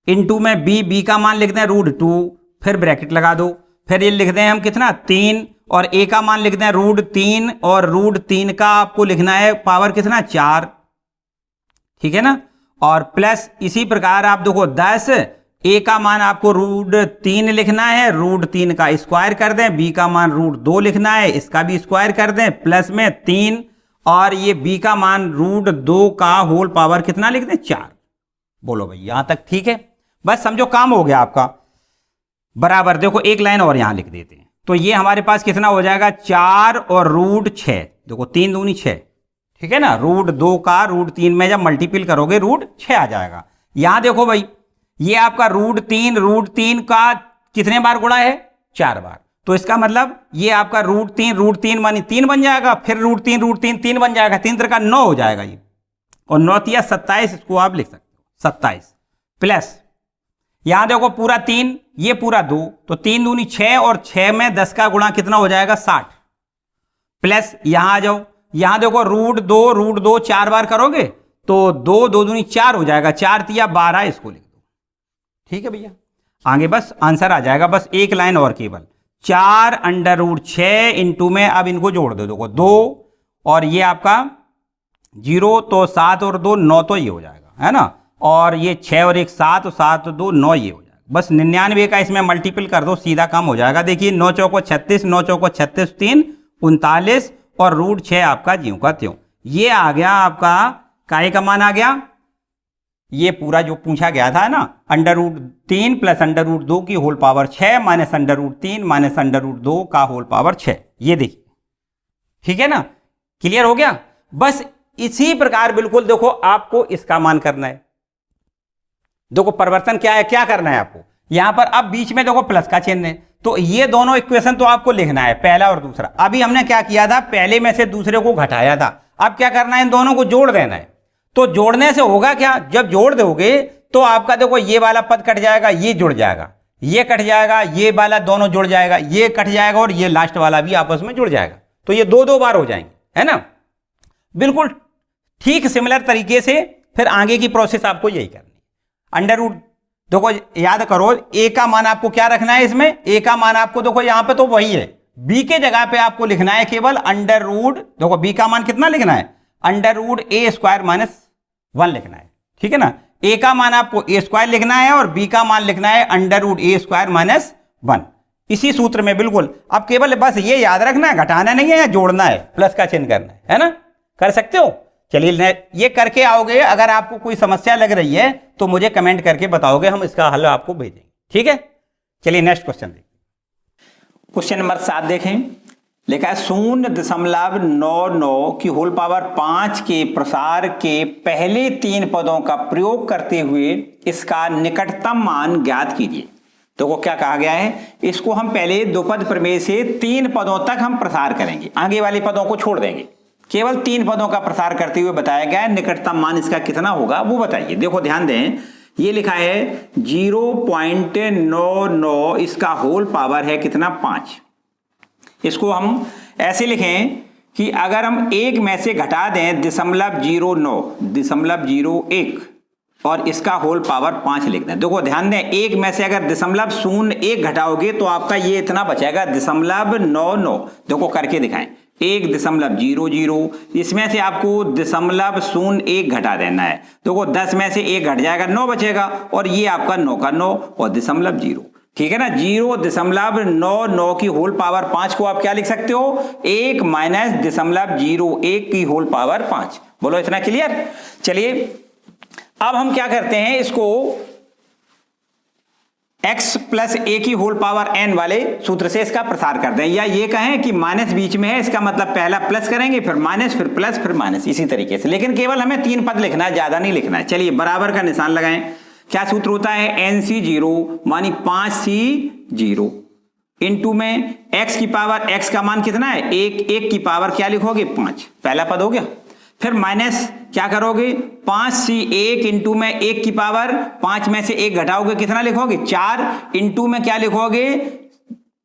इंटू में b का मान लिख दें √2 फिर ब्रैकेट लगा दो। फिर ये लिख दें हम कितना 3 और a का मान लिख दें √3 और √3 का आपको लिखना है पावर कितना 4, ठीक है ना। और प्लस इसी प्रकार आप देखो 10, a का मान आपको √3 लिखना है, √3 का स्क्वायर कर दें, b का मान √2 लिखना है, इसका भी स्क्वायर कर दें, प्लस में 3 और ये b का मान √2 का होल पावर कितना लिख दें 4। बोलो भाई यहां तक ठीक है, बस समझो काम हो गया आपका। बराबर देखो एक लाइन और यहां लिख देते हैं तो ये हमारे पास कितना हो जाएगा 4 और √6, देखो 3 दूनी 6, ठीक है ना। √2 का √3 में जब मल्टीपल करोगे √6 आ जाएगा। यहां देखो भाई ये आपका √3 का कितने बार गुणा है 4 बार, तो इसका मतलब ये आपका √3 मानी 3 बन जाएगा, फिर √3 3 बन जाएगा, 3 3 का 9 हो जाएगा ये, और 9 तिया 27 इसको आप लिख सकते हो 27 प्लस यहां देखो पूरा 3 ये पूरा 2 तो 3 दूनी 6 और 6 में 10 का गुणा कितना हो जाएगा 60 प्लस यहां आ जाओ, यहां देखो √2 4 बार करोगे तो 2 2 दूनी 4 हो जाएगा, 4 तिया 12 इसको लिख दो, ठीक है भैया। आगे बस आंसर आ जाएगा, बस एक लाइन और केवल 4 √6 इंटू में अब इनको जोड़ दो, देखो 2 और ये आपका 0 तो 7 और 2 9 तो ये हो जाएगा है ना, और ये 6 और 1 7 7 2 9 ये हो जाएगा। बस 99 का इसमें मल्टीपल कर दो सीधा काम हो जाएगा। देखिए 9 चौको 36 9 चौको 36 3 39 और √6 आपका ज्यों का त्यों। ये आ गया आपका काय का मान आ गया, ये पूरा जो पूछा गया था ना √3 प्लस √2 की होल पावर 6 माइनस √3 माइनस √2 का होल पावर 6, ये देखिए ठीक है ना, क्लियर हो गया। बस इसी प्रकार बिल्कुल देखो आपको इसका मान करना है। देखो परिवर्तन क्या है, क्या करना है आपको, यहां पर अब बीच में देखो प्लस का चिन्ह है तो ये दोनों इक्वेशन तो आपको लिखना है पहला और दूसरा। अभी हमने क्या किया था पहले में से दूसरे को घटाया था, अब क्या करना है इन दोनों को जोड़ देना है। तो जोड़ने से होगा क्या, जब जोड़ दोगे तो आपका देखो ये वाला पद कट जाएगा, ये जुड़ जाएगा, ये कट जाएगा, ये वाला दोनों जुड़ जाएगा, ये कट जाएगा और ये लास्ट वाला भी आपस में जुड़ जाएगा, तो ये 2 2 बार हो जाएंगे है ना। बिल्कुल ठीक सिमिलर तरीके से फिर आगे की प्रोसेस आपको यही करनी है। देखो याद करो a का मान आपको क्या रखना है, इसमें a का मान आपको देखो यहां पे तो वही है, b के जगह पे आपको लिखना है केवल देखो b का मान कितना लिखना है √a² - 1 लिखना है, ठीक है ना। a का मान आपको a² लिखना है और b का मान लिखना है √a² - 1, इसी सूत्र में बिल्कुल। अब केवल बस ये याद रखना है, घटाना नहीं है या जोड़ना है, प्लस का चिन्ह करना है ना, कर सकते हो। चलिए ये करके आओगे, अगर आपको कोई समस्या लग रही है तो मुझे कमेंट करके बताओगे, हम इसका हल आपको भेजेंगे, ठीक है। चलिए नेक्स्ट क्वेश्चन देखिए। क्वेश्चन नंबर 7 देखें, लिखा है 0.99 की होल पावर 5 के प्रसार के पहले 3 पदों का प्रयोग करते हुए इसका निकटतम मान ज्ञात कीजिए। तो क्या कहा गया है, इसको हम पहले 2 पद प्रमेय से 3 पदों तक हम प्रसार करेंगे, आगे वाले पदों को छोड़ देंगे, केवल 3 पदों का प्रसार करते हुए बताया गया है। निकटतम मान इसका कितना होगा वो बताइए। देखो ध्यान दें, ये लिखा है 0.99, इसका होल पावर है कितना 5। इसको हम ऐसे लिखें कि अगर हम 1 में से घटा दें 0.01 और इसका होल पावर 5 लिख दें। देखो ध्यान दें, 1 में से अगर 0.01 घटाओगे तो आपका ये इतना बचेगा 0.99। देखो करके दिखाएं, 1.00, इसमें से आपको 0.01 घटा देना है। देखो 10 में से 1 घट जाएगा, 9 बचेगा, और ये आपका 9 का 9 और 0.0, ठीक है ना। 0.99 की होल पावर 5 को आप क्या लिख सकते हो, 1 माइनस 0.01 की होल पावर 5। बोलो इतना क्लियर। चलिए अब हम क्या करते हैं, इसको x प्लस ए की होल पावर n वाले सूत्र से इसका प्रसार कर दें, या ये कहें कि माइनस बीच में है, इसका मतलब पहला प्लस करेंगे फिर माइनस फिर प्लस फिर माइनस, इसी तरीके से। लेकिन केवल हमें 3 पद लिखना है, ज्यादा नहीं लिखना है। चलिए बराबर का निशान लगाएं। क्या सूत्र होता है, NC0 मानी 5C0 इंटू में x की पावर, x का मान कितना है 1, 1 की पावर क्या लिखोगे 5, पहला पद हो गया। फिर माइनस क्या करोगे 5C1 इंटू में 1 की पावर 5 में से 1 घटाओगे कितना लिखोगे 4, इंटू में क्या लिखोगे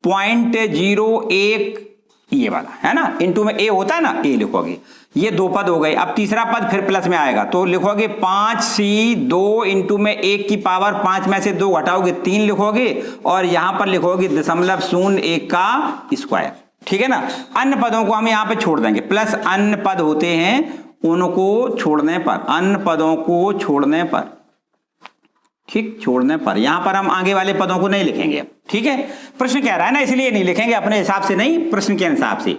0.01 ये वाला है ना, इंटू में a होता है ना, a लिखोगे। ये 2 पद हो गए। अब तीसरा पद फिर प्लस में आएगा तो लिखोगे 5C2 इंटू में 1 की पावर 5 में से 2 घटाओगे 3 लिखोगे, और यहां पर लिखोगे 0.01 का स्क्वायर। ठीक है ना। अन्य पदों को हम यहां पे छोड़ देंगे, प्लस अन्य पद होते हैं उनको छोड़ने पर, अन्य पदों को छोड़ने पर, ठीक, छोड़ने पर, यहां पर हम आगे वाले पदों को नहीं लिखेंगे। ठीक है, प्रश्न कह रहा है ना, इसलिए नहीं लिखेंगे, अपने हिसाब से नहीं, प्रश्न के हिसाब से।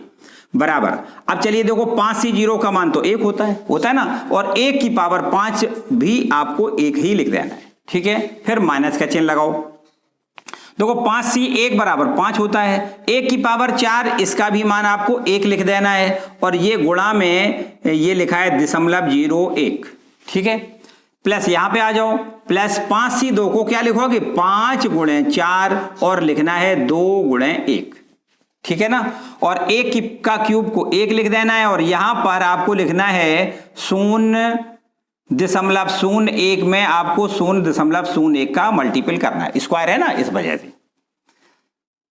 बराबर। अब चलिए देखो 5C0 का मान तो 1 होता है ना, और 1 की पावर 5 भी आपको 1 ही लिख देना है। ठीक है, फिर माइनस का चिन्ह लगाओ। देखो 5C1 बराबर 5 होता है, 1 की पावर 4, इसका भी मान आपको 1 लिख देना है, और ये गुणा में ये लिखा है 0.01। ठीक है, प्लस यहां पे आ जाओ, प्लस 5C2 को क्या लिखोगे 5 गुणे 4 और लिखना है 2 गुणे 1। ठीक है ना, और 1 का क्यूब को 1 लिख देना है, और यहां पर आपको लिखना है 0.01 में आपको 0.01 का मल्टीपल करना है, स्क्वायर है ना, इस वजह से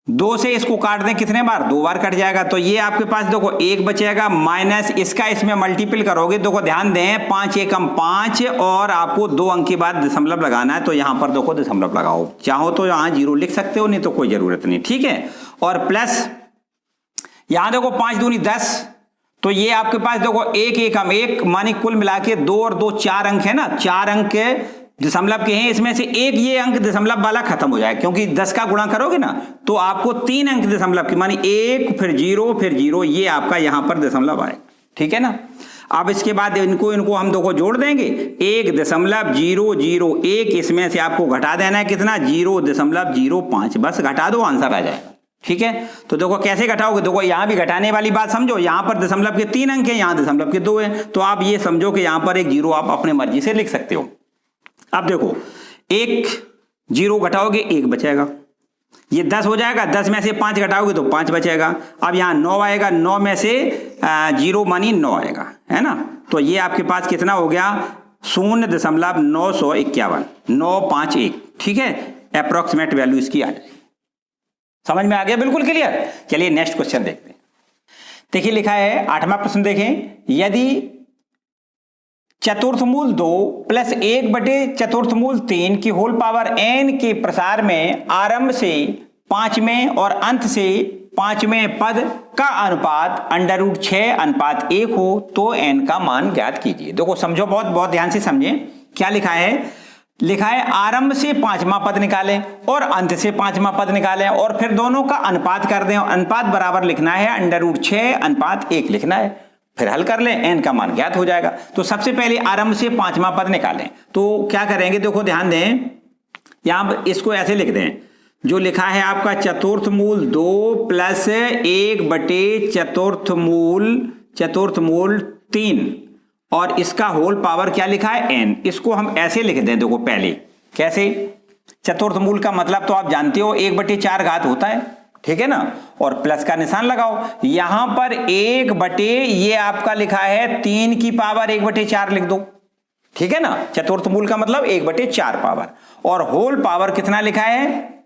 2 से इसको काट दें कितने बार, 2 बार कट जाएगा, तो ये आपके पास देखो 1 बचेगा, माइनस इसका इसमें मल्टीपल करोगे। देखो ध्यान दें 5 एकम 5, और आपको 2 अंक के बाद दशमलव लगाना है, तो यहां पर देखो दशमलव लगाओ, चाहो तो यहां 0 लिख सकते हो, नहीं तो कोई जरूरत नहीं। ठीक है, और प्लस यहां देखो 5 दूनी 10, तो ये आपके पास देखो 1 एकम 1 मानी कुल मिला के 2 और 2 4 अंक है ना, 4 अंक दशमलव के हैं, इसमें से एक ये अंक दशमलव वाला खत्म हो जाएगा, क्योंकि 10 का गुणा करोगे ना तो आपको 3 अंक दशमलव की मानी 1 फिर 0 ये आपका यहां पर दशमलव आएगा। ठीक है ना। अब इसके बाद इनको हम दो को जोड़ देंगे, 1.001, इसमें से आपको घटा देना है कितना 0.05, बस घटा दो आंसर आ जाएगा। ठीक है, तो देखो कैसे घटाओगे, देखो यहां भी घटाने वाली बात समझो, यहां पर दशमलव के 3 अंक हैं, यहां दशमलव के 2 हैं, तो आप ये समझो कि यहां पर एक 0 आप अपने मर्जी से लिख सकते हो। अब देखो 1 0 घटाओगे 1 बचेगा, ये 10 हो जाएगा, 10 में से 5 घटाओगे तो 5 बचेगा। अब यहां 9 आएगा, 9 में से 0 मानी 9 आएगा, है ना, तो ये आपके पास कितना हो गया 0.951, 951। ठीक है, अप्रोक्सीमेट वैल्यू इसकी आ जाएगी। समझ में आ गया, बिल्कुल क्लियर। चलिए नेक्स्ट क्वेश्चन देखते हैं। देखिए लिखा है 8वां प्रश्न देखें, यदि चतुर्थमूल 2 प्लस 1/3 की होल पावर n के प्रसार में आरंभ से 5वें और अंत से 5वें पद का अनुपात √6:1 हो तो n का मान ज्ञात कीजिए। देखो समझो, बहुत बहुत ध्यान से समझें क्या लिखा है। लिखा है आरंभ से 5वां पद निकालें और अंत से 5वां पद निकालें, और फिर दोनों का अनुपात कर दें, अनुपात बराबर लिखना है √6:1 लिखना है, फिर हल कर लें, n का मान ज्ञात हो जाएगा। तो सबसे पहले आरंभ से 5वां पद निकालें, तो क्या करेंगे, देखो ध्यान दें, यहां इसको ऐसे लिख दें, जो लिखा है आपका चतुर्थमूल 2 प्लस 1/4 3 और इसका होल पावर क्या लिखा है n, इसको हम ऐसे लिख दें। देखो पहले कैसे, चतुर्थमूल का मतलब तो आप जानते हो 1/4 घात होता है, ठीक है ना, और प्लस का निशान लगाओ। यहां पर 1 ये आपका लिखा है 3 की पावर 1/4 लिख दो, ठीक है ना, चतुर्थमूल का मतलब 1/4 पावर, और होल पावर कितना लिखा है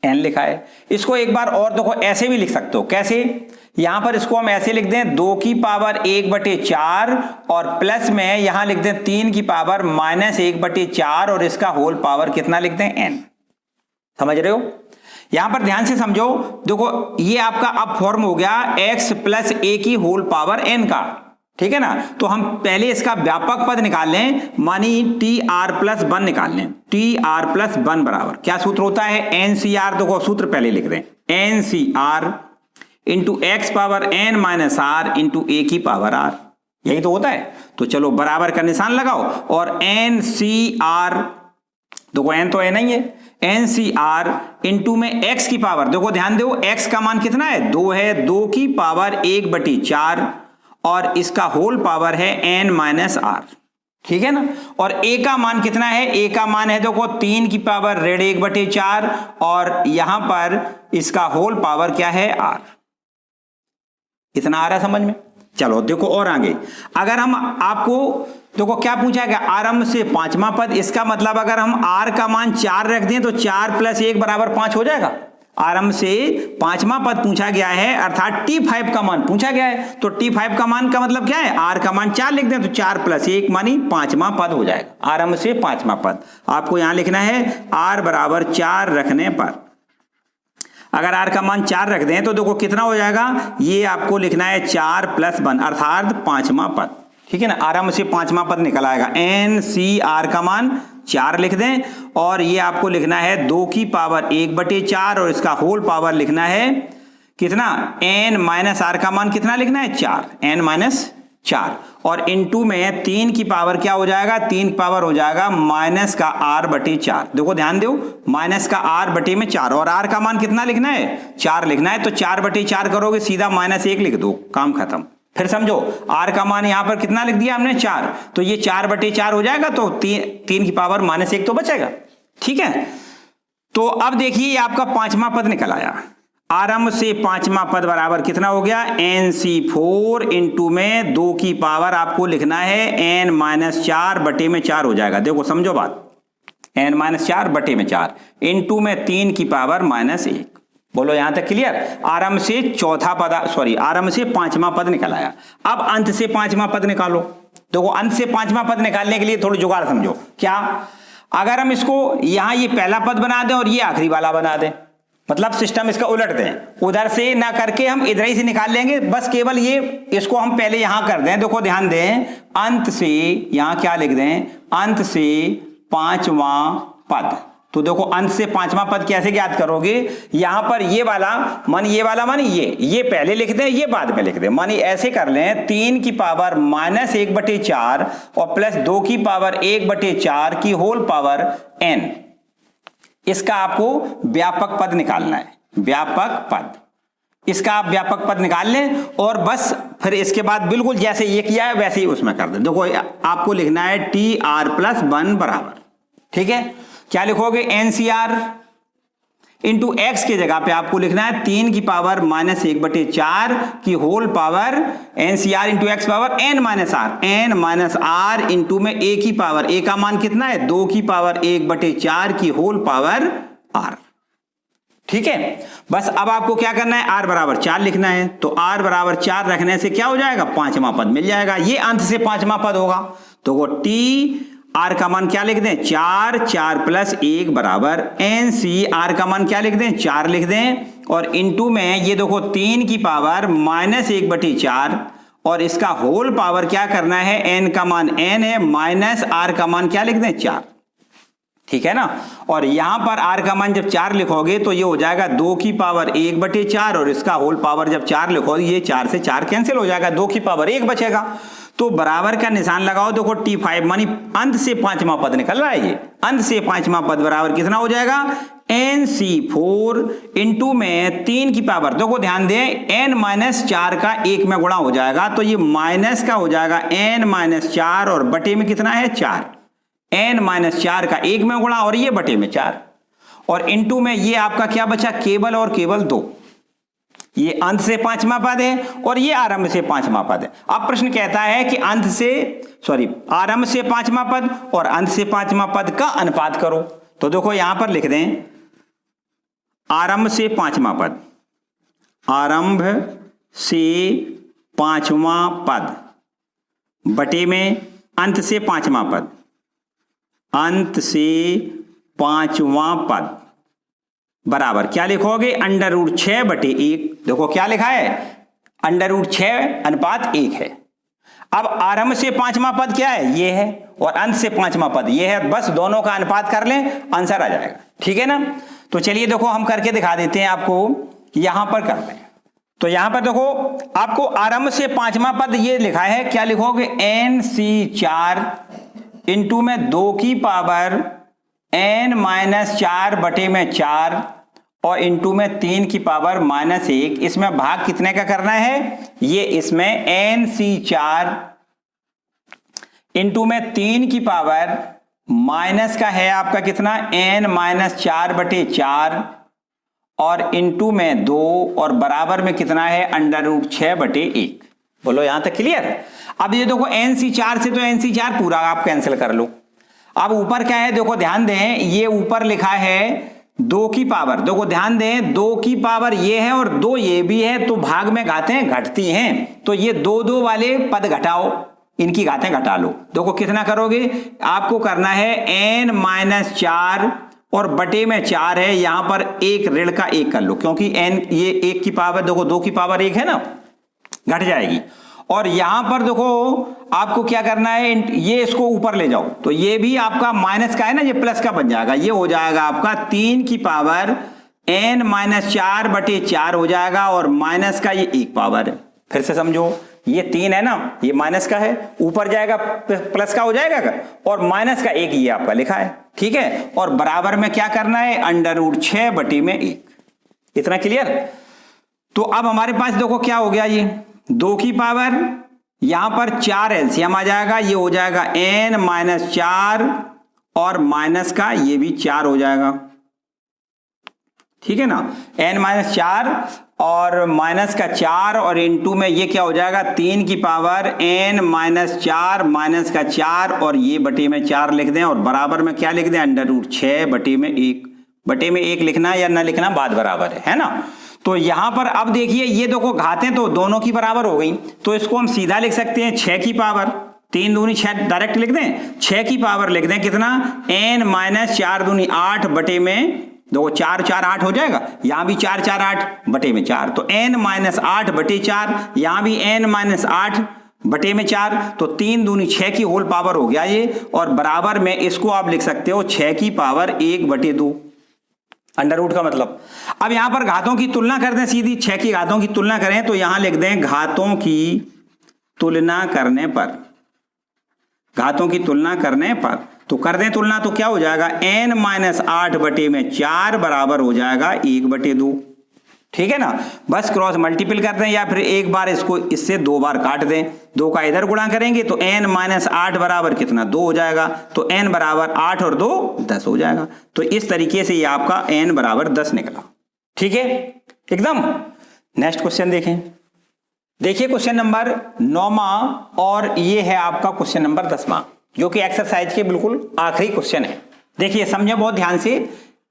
n लिखा है। इसको एक बार और देखो ऐसे भी लिख सकते हो, कैसे, यहां पर इसको हम ऐसे लिख दें 2 की पावर 1/4 और प्लस में यहां लिख दें 3 की पावर -1/4 और इसका होल पावर कितना लिख दें n। समझ रहे हो, यहां पर ध्यान से समझो। देखो ये आपका अब फॉर्म हो गया x प्लस a की होल पावर n का, ठीक है ना। तो हम पहले इसका व्यापक पद निकाल लें, मानी TR+1 निकाल लें। TR+1 बराबर क्या सूत्र होता है, NCR। देखो सूत्र पहले लिख दें, NCR into x power n minus r into a की पावर r, यही तो होता है। तो चलो बराबर का निशान लगाओ और NCR देखो n तो n ही है, NCR इंटू में x की पावर, देखो ध्यान दो x का मान कितना है 2 है, 2 की पावर 1/4 और इसका होल पावर है n माइनस r, ठीक है ना। और a का मान कितना है, a का मान है देखो 3 की पावर रेड 1/4 और यहां पर इसका होल पावर क्या है r। इतना आ रहा है समझ में। चलो देखो और आगे, अगर हम आपको देखो क्या पूछा गया, आरंभ से पांचवा पद, इसका मतलब अगर हम r का मान 4 रख दें तो 4 + 1 = 5 हो जाएगा। आरंभ से पांचवा पद पूछा गया है, अर्थात T5 का मान पूछा गया है, तो T5 का मान का मतलब क्या है, r का मान 4 लिख दें तो 4 + 1 मानी पांचवा पद हो जाएगा। आरंभ से पांचवा पद आपको यहां लिखना है, r = 4 रखने पर अगर r का मान 4 रख दें तो देखो कितना हो जाएगा, ये आपको लिखना है 4 + 1 अर्थात पांचवा पद, ठीक है ना। आरंभ से पांचवा पद निकल आएगा, NCR का मान 4 लिख दें और ये आपको लिखना है 2 की पावर 1/4 और इसका होल पावर लिखना है कितना, n माइनस r का मान कितना लिखना है 4, n-4 और इनटू में 3 की पावर क्या हो जाएगा, 3 की पावर हो जाएगा माइनस का r/4। देखो ध्यान दो, माइनस का r/4 और r का मान कितना लिखना है 4 लिखना है, तो 4/4 करोगे सीधा -1 लिख दो, काम खत्म। फिर समझो r का मान यहां पर कितना लिख दिया हमने 4, तो ये 4/4 हो जाएगा, तो 3 की पावर -1 तो बचेगा, ठीक है। तो अब देखिए आपका पांचवा पद निकल आया, आरंभ से पांचवा पद बराबर कितना हो गया, NC4 इंटू में 2 की पावर आपको लिखना है n-4/4 हो जाएगा। देखो समझो बात, n-4/4 इंटू में 3 की पावर -1। बोलो यहां तक क्लियर। आरंभ से आरंभ से पांचवा पद निकल आया। अब अंत से पांचवा पद निकालो। देखो अंत से पांचवा पद निकालने के लिए थोड़ी जुगाड़ समझो। क्या, अगर हम इसको यहां ये पहला पद बना दें और ये आखिरी वाला बना दें, मतलब सिस्टम इसका उलट दें, उधर से ना करके हम इधर ही से निकाल लेंगे, बस केवल ये इसको हम पहले यहां कर दें। देखो ध्यान दें, अंत से यहां क्या लिख दें, अंत से पांचवा पद। तो देखो अंत से पांचवा पद कैसे ज्ञात करोगे, यहां पर ये वाला मानी ये पहले लिख दें, ये बाद में लिख दें, मानी ऐसे कर लें 3 की पावर -1/4 और प्लस 2 की पावर 1/4 की होल पावर n। इसका आपको व्यापक पद निकालना है, व्यापक पद। इसका आप व्यापक पद निकाल लें और बस फिर इसके बाद बिल्कुल जैसे ये किया है वैसे ही उसमें कर दें। देखो आपको लिखना है TR+1 बराबर, ठीक है। क्या लिखोगे, NCR इंटू x की जगह पे आपको लिखना है 3 की पावर -1/4 की whole power NCR into x power n-r into में a की पावर, a का मान कितना है 2 की पावर 1/4 की होल पावर r, ठीक है। बस अब आपको क्या करना है, r = 4 लिखना है, तो r = 4 रखने से क्या हो जाएगा, पांचवा पद मिल जाएगा। ये अंत से पांचवा पद होगा, तो वो r का मान क्या लिख दें 4 + 1 बराबर NCR का मान क्या लिख दें 4 लिख दें और इनटू में ये देखो 3 की पावर -1/4 और इसका होल पावर क्या करना है, n का मान n है माइनस r का मान क्या लिख दें 4, ठीक है ना। और यहां पर r का मान जब 4 लिखोगे तो ये हो जाएगा 2 की पावर 1/4 और इसका होल पावर जब 4 लिखोगे ये 4 से 4 कैंसिल हो जाएगा, 2 की पावर 1 बचेगा, तो बराबर का निशान लगाओ। देखो T5 मानी अंत से पांचवा पद निकल रहा है, ये अंत से पांचवा पद बराबर कितना हो जाएगा, NC4 इंटू में 3 की पावर, देखो ध्यान दें n-4 का 1 में गुणा हो जाएगा, तो ये माइनस का हो जाएगा n-4 और बटे में कितना है 4, n-4 का 1 में गुणा और ये बटे में 4 और इनटू में ये आपका क्या बचा, केवल और केवल 2। ये अंत से पांचवा पद है और ये आरंभ से पांचवा पद है। अब प्रश्न कहता है कि आरंभ से पांचवा पद और अंत से पांचवा पद का अनुपात करो। तो देखो यहां पर लिख दें आरंभ से पांचवा पद, आरंभ से पांचवा पद बटे में अंत से पांचवा पद, अंत से पांचवा पद बराबर क्या लिखोगे, √6/1। देखो क्या लिखा है, √6:1 है। अब आरंभ से पांचवा पद क्या है, ये है, और अंत से पांचवा पद ये है, बस दोनों का अनुपात कर लें, आंसर आ जाएगा, ठीक है ना। तो चलिए देखो हम करके दिखा देते हैं आपको, यहां पर कर लें। तो यहां पर देखो आपको आरंभ से पांचवा पद ये लिखा है, क्या लिखोगे, NC4 इंटू में 2 की पावर n माइनस 4 बटे में 4 और इंटू में 3 की पावर -1। इसमें भाग कितने का करना है, ये इसमें NC4 इंटू में 3 की पावर माइनस का है आपका कितना, n माइनस 4 बटे 4 और इंटू में 2 और बराबर में कितना है, √6 बटे 1। बोलो यहां तक क्लियर। अब ये देखो NC4 से तो NC4 पूरा आप कैंसिल कर लो। अब ऊपर क्या है, देखो ध्यान दें, ये ऊपर लिखा है 2 की पावर, देखो ध्यान दें 2 की पावर ये है और 2 ये भी है, तो भाग में घातें घटती हैं, तो ये 2 वाले पद घटाओ, इनकी घातें घटा लो। देखो कितना करोगे, आपको करना है n माइनस 4 और बटे में 4 है, यहां पर एक ऋण का 1 कर लो, क्योंकि n ये 1 की पावर, देखो 2 की पावर 1 है ना, घट जाएगी। और यहां पर देखो आपको क्या करना है, ये इसको ऊपर ले जाओ, तो ये भी आपका माइनस का है ना, ये प्लस का बन जाएगा, ये हो जाएगा आपका 3 की पावर n माइनस 4 बटे 4 हो जाएगा और माइनस का ये 1 पावर है। फिर से समझो, ये 3 है ना, ये माइनस का है, ऊपर जाएगा प्लस का हो जाएगा और माइनस का 1 ये आपका लिखा है, ठीक है। और बराबर में क्या करना है, √6 बटे में 1। इतना क्लियर। तो अब हमारे पास देखो क्या हो गया, ये 2 की पावर यहां पर 4 एलसीएम आ जाएगा, ये हो जाएगा n माइनस 4 और माइनस का ये भी 4 हो जाएगा, ठीक है ना, n माइनस 4 और माइनस का 4 और इंटू में ये क्या हो जाएगा, 3 की पावर n माइनस 4 माइनस का 4 और ये बटे में 4 लिख दें और बराबर में क्या लिख दें, √6 बटे में 1। बटे में 1 लिखना या ना लिखना बात बराबर है ना। तो यहां पर अब देखिए, ये देखो घातें तो दोनों की बराबर हो गई, तो इसको हम सीधा लिख सकते हैं 6 की पावर, 3 दूनी 6 डायरेक्ट लिख दें, 6 की पावर लिख दें कितना, n माइनस 4 दूनी 8 बटे में, देखो 4 4 8 हो जाएगा, यहां भी 4 4 8 बटे में 4, तो n माइनस 8 बटे 4, यहां भी n माइनस 8 बटे में 4, तो 3 दूनी 6 की होल पावर हो गया ये, और बराबर में इसको आप लिख सकते हो 6 की पावर 1 बटे 2, अंडर रूट का मतलब। अब यहां पर घातों की तुलना कर दें, सीधी 6 की घातों की तुलना करें, तो यहां लिख दें घातों की तुलना करने पर, घातों की तुलना करने पर, तो कर दें तुलना, तो क्या हो जाएगा, n माइनस 8 बटे में 4 बराबर हो जाएगा 1 बटे 2, ठीक है ना। बस क्रॉस मल्टीपल कर दें या फिर एक बार इसको इससे 2 बार काट दें, 2 का इधर गुणा करेंगे तो n माइनस 8 बराबर कितना, 2 हो जाएगा, तो n बराबर 8 और 2 10 हो जाएगा। तो इस तरीके से ये आपका n बराबर 10 निकला, ठीक है एकदम। नेक्स्ट क्वेश्चन देखें, देखिए क्वेश्चन नंबर 9वां और ये है आपका क्वेश्चन नंबर 10वां, जो कि एक्सरसाइज के बिल्कुल आखिरी क्वेश्चन है। देखिए समझे बहुत ध्यान से,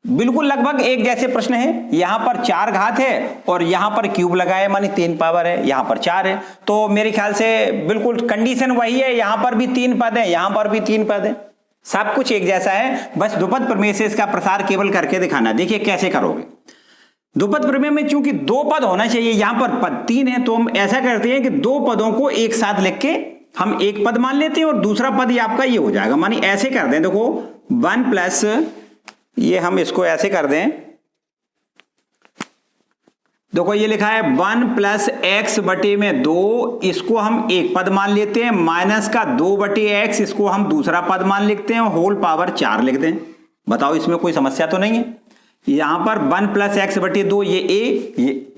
बिल्कुल लगभग एक जैसे प्रश्न है। यहां पर 4 घात है और यहां पर क्यूब लगा है, मानी 3 पावर है, यहां पर 4 है, तो मेरे ख्याल से बिल्कुल कंडीशन वही है, यहां पर भी 3 पद है, यहां पर भी 3 पद है, सब कुछ एक जैसा है। बस द्विपद प्रमेय से इसका प्रसार केवल करके दिखाना। देखिए कैसे करोगे। द्विपद प्रमेय में चूंकि 2 पद होना चाहिए, यहां पर पद 3 है, तो हम ऐसा करते हैं कि 2 पदों को एक साथ लिख के हम एक पद मान लेते हैं और दूसरा पद ये आपका ये हो जाएगा। मानी ऐसे कर दें, देखो 1 प्लस, ये हम इसको ऐसे कर दें, देखो ये लिखा है 1 प्लस एक्स बटे में 2, इसको हम एक पद मान लेते हैं, माइनस का 2 बटे एक्स, इसको हम दूसरा पद मान लिखते हैं, होल पावर 4 लिख दें। बताओ इसमें कोई समस्या तो नहीं है। यहां पर 1 प्लस एक्स बटे 2 ये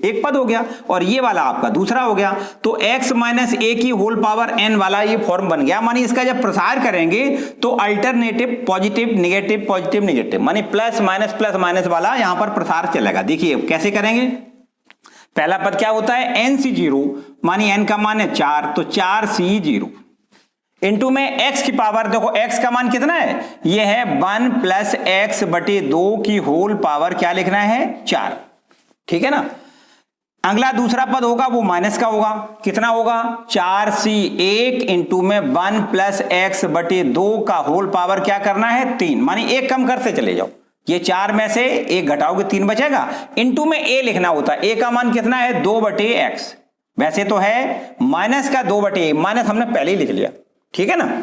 एक पद हो गया और ये वाला आपका दूसरा हो गया, तो x माइनस ए की होल पावर n वाला ये फॉर्म बन गया। मानी इसका जब प्रसार करेंगे तो alternative positive negative positive negative, मानी प्लस माइनस वाला यहां पर प्रसार चलेगा। देखिए कैसे करेंगे। पहला पद क्या होता है, nc0, मानी n का मान है 4, तो 4c0 इंटू में x की पावर, देखो x का मान कितना है, ये है 1 प्लस एक्स बटे 2 की होल पावर क्या लिखना है 4, ठीक है ना। अगला दूसरा पद होगा वो माइनस का होगा, कितना होगा 4c1 इंटू में 1 प्लस एक्स बटे 2 का होल पावर क्या करना है 3, मानी एक कम करते चले जाओ, ये 4 में से एक घटाओगे 3 बचेगा, इंटू में a लिखना होता है, a का मान कितना है 2 बटे एक्स, वैसे तो है माइनस का 2 बटे, माइनस हमने पहले ही लिख लिया, ठीक है ना।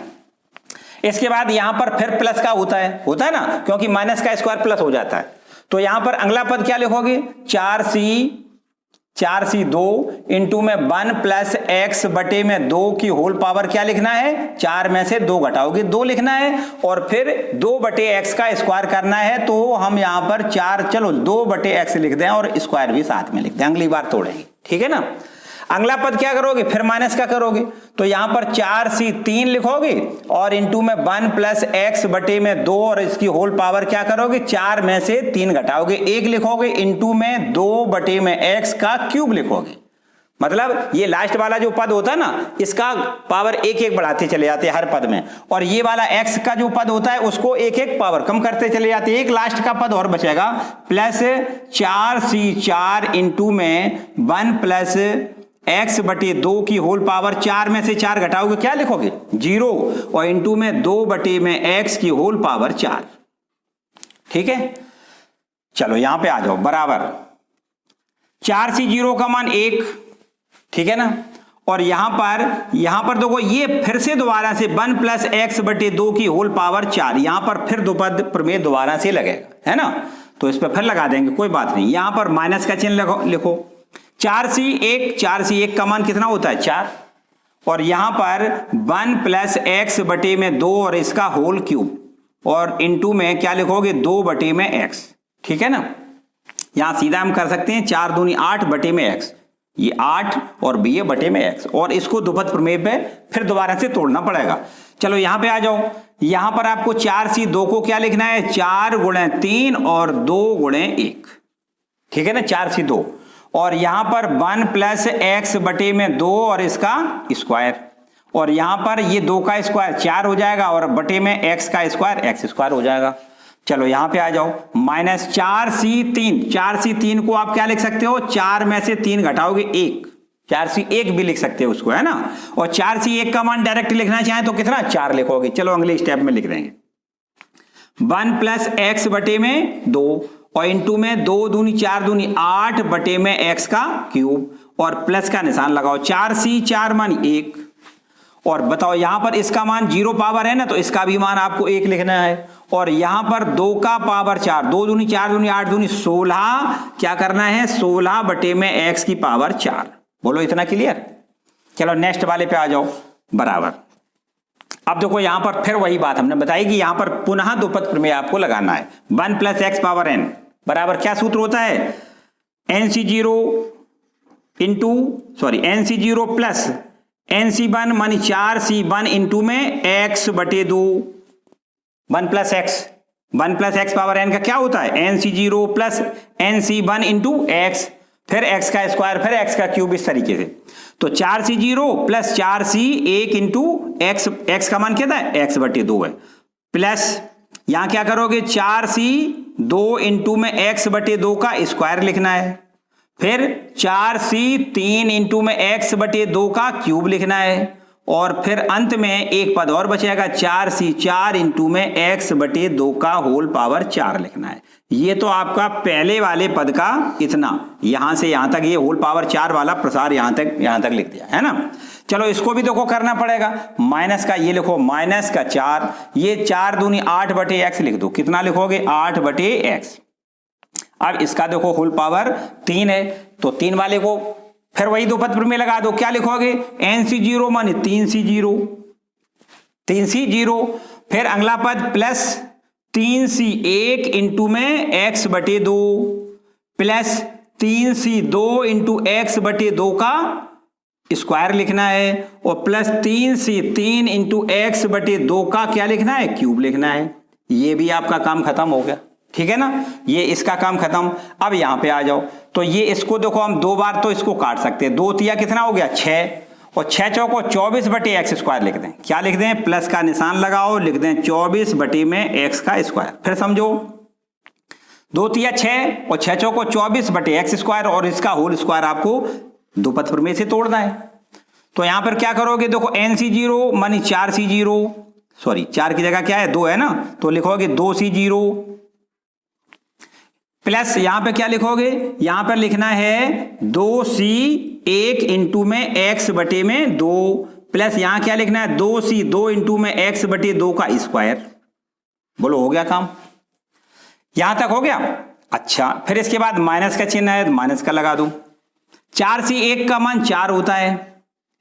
इसके बाद यहां पर फिर प्लस का होता है ना, क्योंकि माइनस का स्क्वायर प्लस हो जाता है। तो यहां पर अगला पद क्या लिखोगे 4c 4c 2 इंटू में 1 प्लस एक्स बटे में 2 की होल पावर क्या लिखना है, 4 में से 2 घटाओगे 2 लिखना है, और फिर 2 बटे एक्स का स्क्वायर करना है। तो हम यहां पर 4, चलो 2 बटे एक्स लिख दें और स्क्वायर भी साथ में लिख दें, अगली बार तोड़ेंगे, ठीक है ना। अगला पद क्या करोगे, फिर माइनस का करोगे, तो यहां पर 4c 3 लिखोगे और इंटू में 1 प्लस एक्स बटे में 2 और इसकी होल पावर क्या करोगे, 4 में से 3 घटाओगे 1 लिखोगे, इंटू में 2 बटे में एक्स का क्यूब लिखोगे। मतलब ये लास्ट वाला जो पद होता है ना, इसका पावर एक एक बढ़ाते चले जाते हैं हर पद में, और ये वाला x का जो पद होता है उसको एक एक पावर कम करते चले जाते हैं। एक लास्ट का पद और बचेगा, प्लस 4c 4 इंटू में 1 प्लस x बटे 2 की होल पावर, 4 में से 4 घटाओगे क्या लिखोगे, 0, और इंटू में 2 बटे में x की होल पावर 4। ठीक है, चलो यहां पे आ जाओ, बराबर 4c 0 का मान 1, ठीक है ना। और यहां पर देखो ये फिर से दोबारा से 1 प्लस एक्स बटे 2 की होल पावर 4, यहां पर फिर द्विपद प्रमेय दोबारा से लगेगा, है ना, तो इस पर फिर लगा देंगे, कोई बात नहीं। यहां पर माइनस का चिन्ह लिखो, 4c 1 का मान कितना होता है, 4, और यहां पर 1 प्लस एक्स बटे में 2 और इसका होल क्यूब, और इंटू में क्या लिखोगे, 2 बटे में एक्स, ठीक है ना। यहां सीधा हम कर सकते हैं 4 दूनी 8 बटे में एक्स, ये 8 और b है बटे में x, और इसको द्विपद प्रमेय पे फिर दोबारा से तोड़ना पड़ेगा। चलो यहां पे आ जाओ, यहां पर आपको 4c 2 को क्या लिखना है, 4 गुणे 3 और 2 गुणे 1, ठीक है ना, 4c 2, और यहां पर 1 प्लस एक्स बटे में 2 और इसका स्क्वायर, और यहां पर ये 2 का स्क्वायर 4 हो जाएगा, और बटे में x का स्क्वायर x स्क्वायर हो जाएगा। चलो यहां पे आ जाओ, माइनस 4c 3 को आप क्या लिख सकते हो, 4 में से 3 घटाओगे 1, 4c 1 भी लिख सकते हो उसको, है ना, और 4c 1 का मान डायरेक्ट लिखना चाहें तो कितना, 4 लिखोगे। चलो अगले स्टेप में लिख देंगे, 1 प्लस एक्स बटे में 2 और इंटू में 2 दूनी 4 दूनी 8 बटे में x का क्यूब, और प्लस का निशान लगाओ, 4c 4 मान 1, और बताओ यहां पर इसका मान 0 पावर है ना, तो इसका भी मान आपको 1 लिखना है, और यहां पर 2 का पावर 4, 2 दूनी 4 दूनी 8 दूनी 16, क्या करना है, 16 बटे में x की पावर 4। बोलो इतना क्लियर। चलो नेक्स्ट वाले पे आ जाओ, बराबर। अब देखो यहां पर फिर वही बात हमने बताई कि यहां पर पुनः द्विपद प्रमेय आपको लगाना है, 1 प्लस एक्स पावर n बराबर क्या सूत्र होता है, nc0 प्लस nc1 मानी 4c1 इंटू में x बटे 2, 1 प्लस एक्स पावर n का क्या होता है, nc0 plus nc1 into x, फिर x का स्क्वायर, फिर x का क्यूब, इस तरीके से। तो 4c0 plus 4c1 into x का मान क्या है, x बटे 2 है, प्लस यहां क्या करोगे, 4c2 इंटू में x बटे 2 का स्क्वायर लिखना है, फिर 4c3 इंटू में x बटे 2 का क्यूब लिखना है, और फिर अंत में एक पद और बचेगा, 4c4 इंटू में x बटे 2 का होल पावर 4 लिखना है। ये तो आपका पहले वाले पद का इतना, यहां से यहां तक ये होल पावर 4 वाला प्रसार यहां तक लिख दिया, है ना। चलो इसको भी देखो करना पड़ेगा, माइनस का ये लिखो, माइनस का 4, ये 4 दूनी 8 बटे x लिख दो, कितना लिखोगे, 8 बटे x। अब इसका देखो होल पावर 3 है, तो 3 वाले को फिर वही द्विपद प्रमेय लगा दो, क्या लिखोगे, nc0 माने 3c0, फिर अगला पद प्लस 3c1 इंटू में x बटे 2 प्लस 3c2 इंटू x बटे 2 का स्क्वायर लिखना है, और प्लस 3c3 इंटू x बटे 2 का क्या लिखना है, क्यूब लिखना है। ये भी आपका काम खत्म हो गया, ठीक है ना, ये इसका काम खत्म। अब यहां पे आ जाओ, तो ये इसको देखो हम 2 बार तो इसको काट सकते हैं, 2 तिया कितना हो गया, 6, और 6 चौको 24 बटे एक्स स्क्वायर लिख दें, क्या लिख दें, प्लस का निशान लगाओ, लिख दें 24 बटे में एक्स का स्क्वायर। फिर समझो, 2 तिया 6 और 6 चौको 24 बटे एक्स स्क्वायर, और इसका होल स्क्वायर आपको द्विपद प्रमेय से तोड़ना है। तो यहां पर क्या करोगे, देखो nc0 मानी 4c0, सॉरी 4 की जगह क्या है, 2 है ना, तो लिखोगे 2c0 प्लस यहां पे क्या लिखोगे, यहां पर लिखना है 2c1 इंटू में x बटे में 2, प्लस यहां क्या लिखना है, 2c2 इंटू में x बटे 2 का स्क्वायर। बोलो हो गया काम, यहां तक हो गया। अच्छा, फिर इसके बाद माइनस का चिन्ह है, माइनस का लगा दूं, 4c1 का मान 4 होता है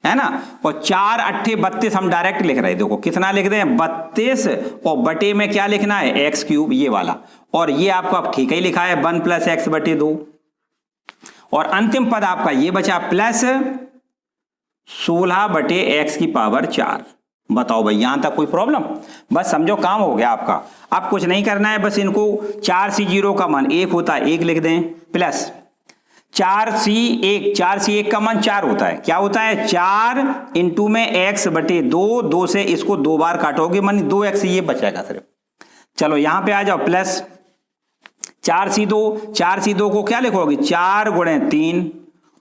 ना, और 4 अट्ठे 32 हम डायरेक्ट लिख रहे हैं। देखो कितना लिख रहे हैं 32, और बटे में क्या लिखना है एक्स क्यूब ये वाला, और ये आपका ठीक ही लिखा है 1 + x बटे 2, और अंतिम पद आपका ये बचा प्लस 16 बटे x की पावर 4। बताओ भाई यहां तक कोई प्रॉब्लम? बस समझो काम हो गया आपका। अब कुछ नहीं करना है, बस इनको 4c0 का मान 1 होता है 1 लिख दें, प्लस 4c1 का मान 4 होता है, क्या होता है 4 इंटू में x बटे 2, 2 से इसको 2 बार काटोगे मानी 2x ये बचेगा सिर्फ। चलो यहां पे आ जाओ, प्लस 4c2 को क्या लिखोगे 4 गुणे 3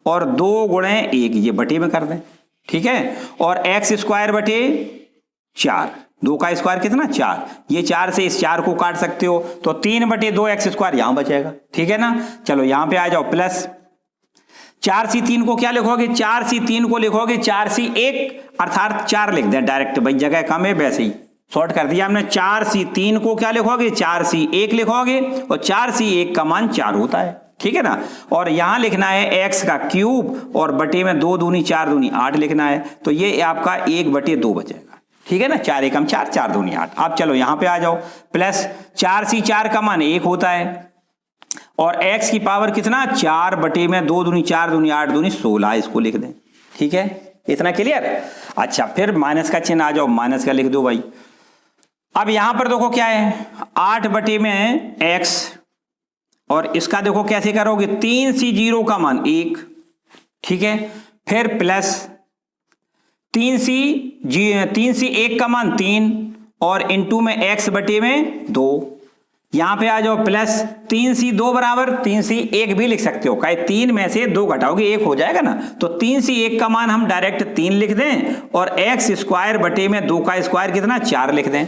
और 2 गुणे 1 ये बटे में कर दें, ठीक है, और x² बटे 4, 2 का स्क्वायर कितना 4, ये 4 से इस 4 को काट सकते हो, तो 3 बटे 2 x² यहां बचेगा, ठीक है ना। चलो यहां पे आ जाओ, प्लस 4c3 को क्या लिखोगे 4c3 को लिखोगे 4c1 अर्थात 4 लिख दें डायरेक्ट, भाई जगह कम है वैसे ही शॉर्ट कर दिया हमने। 4c3 को क्या लिखोगे 4c1 लिखोगे, और 4c1 का मान 4 होता है, ठीक है ना। और यहां लिखना है x का क्यूब और बटे में 2 दूनी 4 दूनी 8 लिखना है, तो ये आपका 1 बटे 2 बचेगा, ठीक है ना। 4 एकम 4, 4 दूनी 8। अब चलो यहां पे आ जाओ, प्लस 4c4 का मान 1 होता है, और x की पावर कितना 4 बटे में 2 दूनी 4 दूनी 8 दूनी 16, इसको लिख दें, ठीक है, इतना क्लियर। अच्छा फिर माइनस का चिन्ह आ जाओ, माइनस का लिख दो भाई। अब यहां पर देखो क्या है 8 बटे में x, और इसका देखो कैसे करोगे 3c0 का मान 1, ठीक है, फिर प्लस 3c1 का मान 3 और इंटू में x बटे में 2, यहां पे आ जाओ, प्लस 3c2 बराबर 3c1 भी लिख सकते हो, कहे 3 में से 2 घटाओगे 1 हो जाएगा ना, तो 3c1 का मान हम डायरेक्ट 3 लिख दें, और x² बटे में 2 का स्क्वायर कितना 4 लिख दें,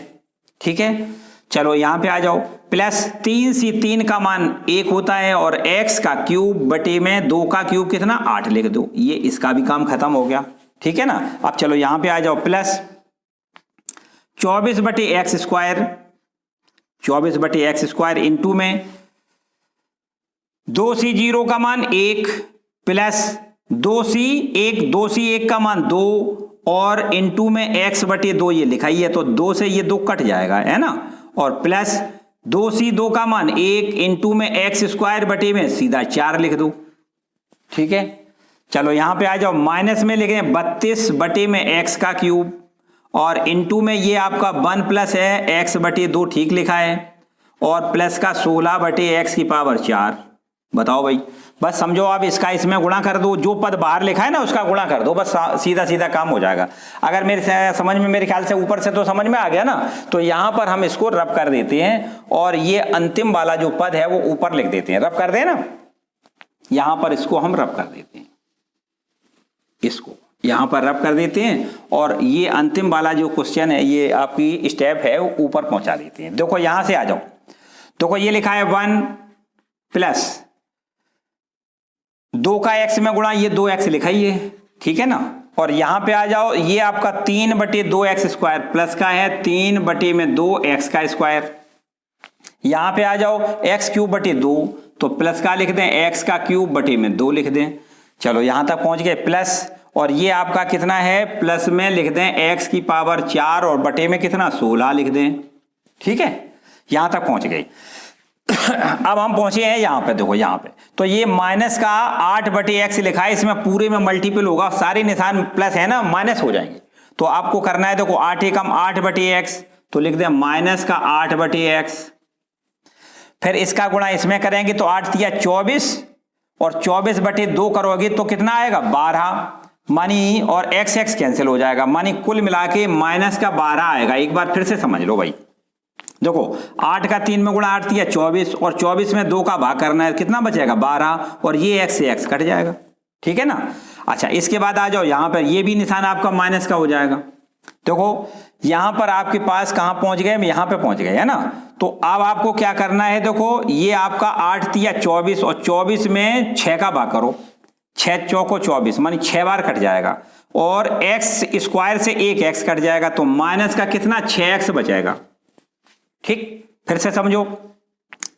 ठीक है। चलो यहां पे आ जाओ, प्लस 3c3 का मान 1 होता है, और x का क्यूब बटे में 2 का क्यूब कितना 8 लिख दो, ये इसका भी काम खत्म हो गया, ठीक है ना। अब चलो यहां पे आ जाओ, प्लस 24 बटे x² इंटू में 2c0 का मान 1 प्लस 2c1 का मान 2 और इंटू में x बटे 2 ये लिखाई है, तो 2 से ये 2 कट जाएगा, है ना, और प्लस 2c2 का मान 1 इंटू में x² बटे में सीधा 4 लिख दो, ठीक है। चलो यहां पे आ जाओ, माइनस में लिखें 32 बटे में x का क्यूब, और इंटू में ये आपका 1 प्लस है x बटे 2 ठीक लिखा है, और प्लस का 16 बटे x की पावर 4। बताओ भाई, बस समझो आप इसका इसमें गुणा कर दो, जो पद बाहर लिखा है ना उसका गुणा कर दो, बस सीधा सीधा काम हो जाएगा। अगर मेरे समझ में, मेरे ख्याल से ऊपर से तो समझ में आ गया ना, तो यहां पर हम इसको रब कर देते हैं, और ये अंतिम वाला जो पद है वो ऊपर लिख देते हैं, रब कर दें ना, यहां पर इसको हम रब कर देते हैं, इसको यहां पर रब कर देते हैं, और ये अंतिम वाला जो क्वेश्चन है ये आपकी स्टेप है ऊपर पहुंचा देते हैं। देखो यहां से आ जाओ, देखो ये लिखा है 1 प्लस 2 का x में गुणा, ये 2x लिखा ही है, ठीक है ना, और यहां पे आ जाओ, ये आपका 3 बटे 2x² प्लस का है 3 बटे में 2x का स्क्वायर, यहां पे आ जाओ x क्यूब बटे 2, तो प्लस का लिख दें x का क्यूब बटे में 2 लिख दें। चलो यहां तक पहुंच गए, प्लस, और ये आपका कितना है प्लस में लिख दें x की पावर 4 और बटे में कितना 16 लिख दें, ठीक है, यहां तक पहुंच गए। अब हम पहुंचे हैं यहां पे, देखो यहां पे तो ये माइनस का 8 बटे x लिखा है, इसमें पूरे में मल्टीपल होगा, सारे निशान प्लस है ना माइनस हो जाएंगे, तो आपको करना है देखो 8 एकम 8 बटे x, तो लिख दें माइनस का 8 बटे x, फिर इसका गुणा इसमें करेंगे तो 8 दिया 24, और 24 बटे 2 करोगे तो कितना आएगा 12 मानी, और x x कैंसिल हो जाएगा, मानी कुल मिला के माइनस का 12 आएगा। एक बार फिर से समझ लो भाई, देखो 8 का 3 में गुणा 8 दिया 24, और 24 में 2 का भाग करना है, कितना बचेगा 12, और ये x से x कट जाएगा, ठीक है ना। अच्छा इसके बाद आ जाओ यहाँ पर, ये भी निशान आपका माइनस का हो जाएगा। देखो यहां पर आपके पास कहां पहुंच गए, हम यहां पे पहुंच गए, है ना, तो अब आपको क्या करना है, देखो ये आपका 8 दिया 24, और 24 में 6 का भाग करो, 6 चौको 24 मानी 6 बार कट जाएगा, और x² से एक x कट जाएगा, तो माइनस का कितना 6x बचेगा, ठीक। फिर से समझो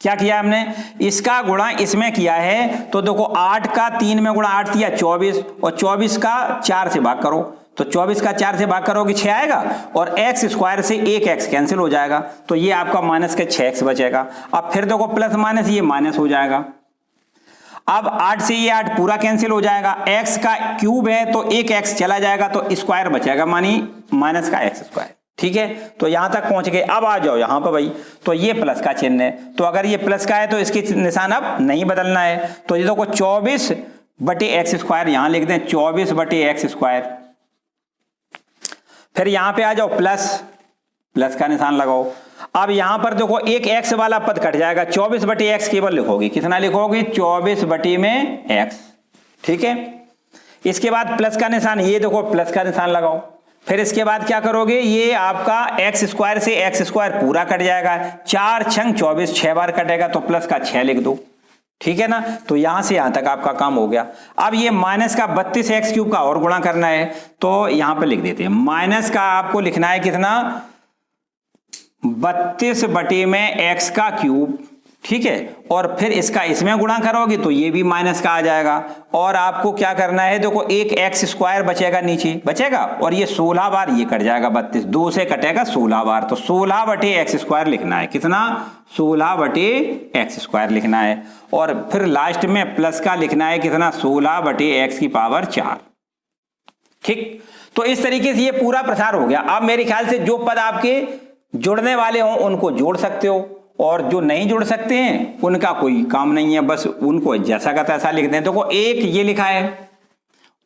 क्या किया हमने, इसका गुणा इसमें किया है, तो देखो 8 का 3 में गुणा 8 किया 24, और 24 का 4 से भाग करो, तो 24 का 4 से भाग करोगे 6 आएगा, और एक्स स्क्वायर से एक एक्स कैंसिल हो जाएगा, तो ये आपका माइनस के 6x बचेगा। अब फिर देखो प्लस माइनस ये माइनस हो जाएगा, अब 8 से ये 8 पूरा कैंसिल हो जाएगा, x का क्यूब है तो एक x चला जाएगा तो स्क्वायर बचेगा, मानी माइनस का x स्क्वायर। ठीक है, तो यहां तक पहुंच गए। अब आ जाओ यहां पर भाई, तो ये प्लस का चिन्ह है, तो अगर ये प्लस का है तो इसकी निशान अब नहीं बदलना है, तो ये देखो 24 बटे एक्स स्क्वायर यहां लिख दें, 24 बटे एक्स स्क्वायर। फिर यहां पे आ जाओ प्लस का निशान लगाओ। अब यहां पर देखो एक एक्स वाला पद कट जाएगा, 24 बटे एक्स केवल लिखोगे, कितना लिखोगे 24 बटे में एक्स। ठीक है, इसके बाद प्लस का निशान, ये देखो प्लस का निशान लगाओ। फिर इसके बाद क्या करोगे, ये आपका एक्स स्क्वायर से एक्स स्क्वायर पूरा कट जाएगा, 4 छंग 24 6 बार कटेगा, तो प्लस का 6 लिख दो। ठीक है ना, तो यहां से यहां तक आपका काम हो गया। अब ये माइनस का 32x क्यूब का और गुणा करना है, तो यहां पे लिख देते हैं, माइनस का आपको लिखना है कितना 32 बटे में x का क्यूब। ठीक है, और फिर इसका इसमें गुणा करोगे तो ये भी माइनस का आ जाएगा, और आपको क्या करना है, देखो एक एक्स स्क्वायर बचेगा नीचे बचेगा, और ये 16 बार ये कट जाएगा, 32 2 से कटेगा 16 बार, तो 16 बटे एक्स स्क्वायर लिखना है, कितना 16 बटे एक्स स्क्वायर लिखना है, और फिर लास्ट में प्लस का लिखना है कितना 16 बटे एक्स की पावर 4। ठीक, तो इस तरीके से ये पूरा प्रसार हो गया। अब मेरे ख्याल से जो पद आपके जुड़ने वाले हों उनको जोड़ सकते हो, और जो नहीं जुड़ सकते हैं उनका कोई काम नहीं है, बस उनको जैसा का तैसा लिख दें। देखो एक ये लिखा है,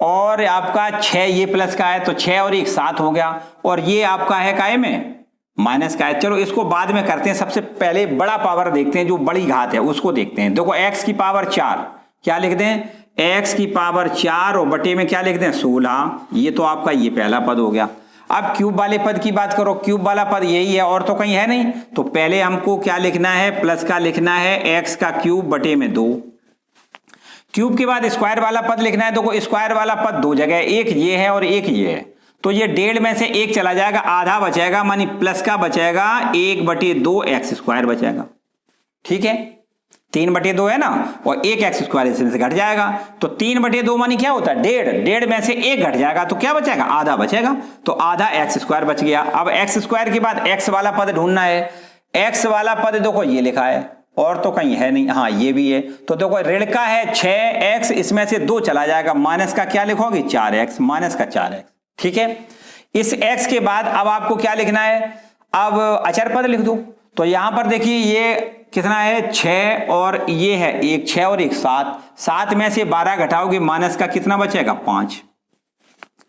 और आपका 6 ये प्लस का है, तो 6 और 1 7 हो गया, और ये आपका है काय में माइनस का है। चलो इसको बाद में करते हैं, सबसे पहले बड़ा पावर देखते हैं, जो बड़ी घात है उसको देखते हैं। देखो x की पावर 4 क्या लिख दें, x की पावर 4 और बटे में क्या लिख दें 16, ये तो आपका ये पहला पद हो गया। अब क्यूब वाले पद की बात करो, क्यूब वाला पद यही है और तो कहीं है नहीं, तो पहले हमको क्या लिखना है, प्लस का लिखना है x का क्यूब बटे में 2। क्यूब के बाद स्क्वायर वाला पद लिखना है, देखो स्क्वायर वाला पद दो जगह, एक ये है और एक ये है, तो ये 1.5 में से 1 चला जाएगा, आधा बचेगा, मानी प्लस का बचेगा 1 बटे 2 एक्स स्क्वायर बचेगा। ठीक है, 3 बटे 2 है ना, और 1 एक्स स्क्वायर इसमें से घट जाएगा, तो 3 बटे 2 मानी क्या होता है 1.5 में से 1 घट जाएगा, तो क्या बचेगा आधा बचेगा, तो आधा एक्स स्क्वायर बच गया। अब एक्स स्क्वायर के बाद एक्स वाला पद ढूंढना है, एक्स वाला पद देखो ये लिखा है और तो कहीं है नहीं, हाँ ये भी है, तो देखो ऋण का है 6x, इसमें से 2 चला जाएगा, माइनस का क्या लिखोगे 4x, माइनस का 4x। ठीक है, इस x के बाद अब आपको क्या लिखना है, अब अचर पद लिख दो, तो यहां पर देखिए ये कितना है 6 और ये है 1, 6 और 1 7, 7 में से 12 घटाओगे माइनस का कितना बचेगा 5।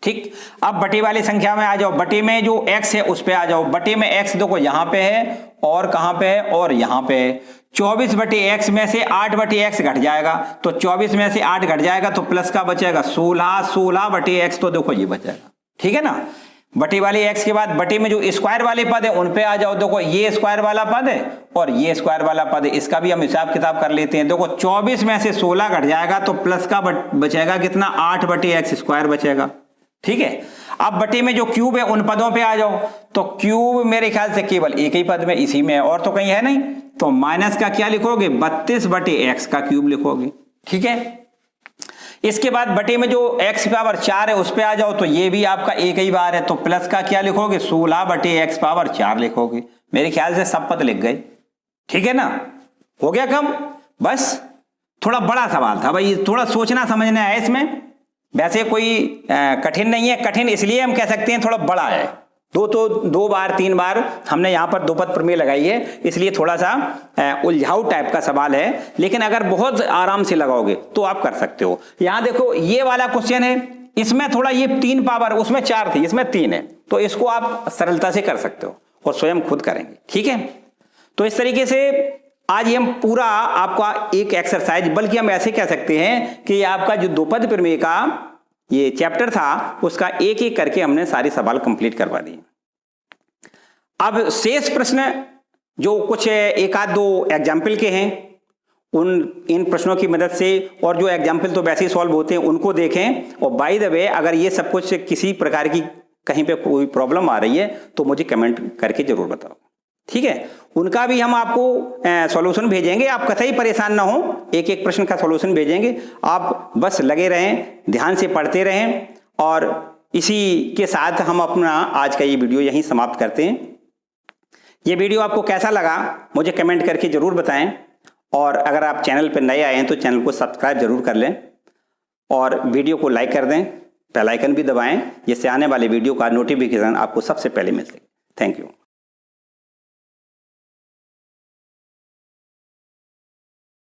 ठीक, अब बटे वाली संख्या में आ जाओ, बटे में जो x है उस पे आ जाओ, बटे में x देखो यहां पे है और कहां पे है और यहां पे है, 24 बटे x में से 8 बटे x घट जाएगा, तो 24 में से 8 घट जाएगा तो प्लस का बचेगा 16, 16 बटे x, तो देखो ये बचेगा। ठीक है ना, बटे वाले x के बाद बटे में जो स्क्वायर वाले पद है उन पे आ जाओ, देखो ये स्क्वायर वाला पद है और ये स्क्वायर वाला पद है, इसका भी हम हिसाब किताब कर लेते हैं। देखो 24 में से 16 घट जाएगा तो प्लस का बचेगा कितना 8 बटे एक्स स्क्वायर बचेगा। ठीक है, अब बटे में जो क्यूब है उन पदों पे आ जाओ, तो क्यूब मेरे ख्याल से केवल एक ही पद में इसी में है और तो कहीं है नहीं, तो माइनस का क्या लिखोगे 32 बटे एक्स का क्यूब लिखोगे। ठीक है, इसके बाद बटे में जो x पावर 4 है उस पे आ जाओ, तो ये भी आपका एक ही बार है, तो प्लस का क्या लिखोगे 16 बटे x पावर 4 लिखोगे। मेरे ख्याल से सब पद लिख गए। ठीक है ना, हो गया कम, बस थोड़ा बड़ा सवाल था भाई, थोड़ा सोचना समझना है इसमें, वैसे कोई कठिन नहीं है, कठिन इसलिए हम कह सकते हैं थोड़ा बड़ा है, 2 बार 3 बार हमने यहाँ पर 2 पद प्रमेय लगाई है, इसलिए थोड़ा सा उलझाऊ टाइप का सवाल है, लेकिन अगर बहुत आराम से लगाओगे तो आप कर सकते हो। यहाँ देखो ये वाला क्वेश्चन है, इसमें थोड़ा ये 3 पावर, उसमें 4 थी इसमें 3 है, तो इसको आप सरलता से कर सकते हो और स्वयं खुद करेंगे। ठीक है, तो इस तरीके से आज ये हम पूरा आपका एक एक्सरसाइज, बल्कि हम ऐसे कह सकते हैं कि आपका जो 2 पद प्रमेय का ये चैप्टर था उसका एक एक करके हमने सारे सवाल कंप्लीट करवा दिए। अब शेष प्रश्न जो कुछ एक आध 2 एग्जाम्पल के हैं, इन प्रश्नों की मदद से, और जो एग्जाम्पल तो वैसे ही सॉल्व होते हैं उनको देखें, और बाय द वे अगर ये सब कुछ किसी प्रकार की कहीं पे कोई प्रॉब्लम आ रही है तो मुझे कमेंट करके जरूर बताओ। ठीक है, उनका भी हम आपको सॉल्यूशन भेजेंगे। आप कतई परेशान ना हो, एक एक प्रश्न का सॉल्यूशन भेजेंगे। आप बस लगे रहें, ध्यान से पढ़ते रहें। और इसी के साथ हम अपना आज का ये वीडियो यहीं समाप्त करते हैं। ये वीडियो आपको कैसा लगा मुझे कमेंट करके ज़रूर बताएं। और अगर आप चैनल पर नए आए हैं तो चैनल को सब्सक्राइब जरूर कर लें और वीडियो को लाइक कर दें, बेल आइकन भी दबाएं, जिससे आने वाले वीडियो का नोटिफिकेशन आपको सबसे पहले मिल सके। Thank you.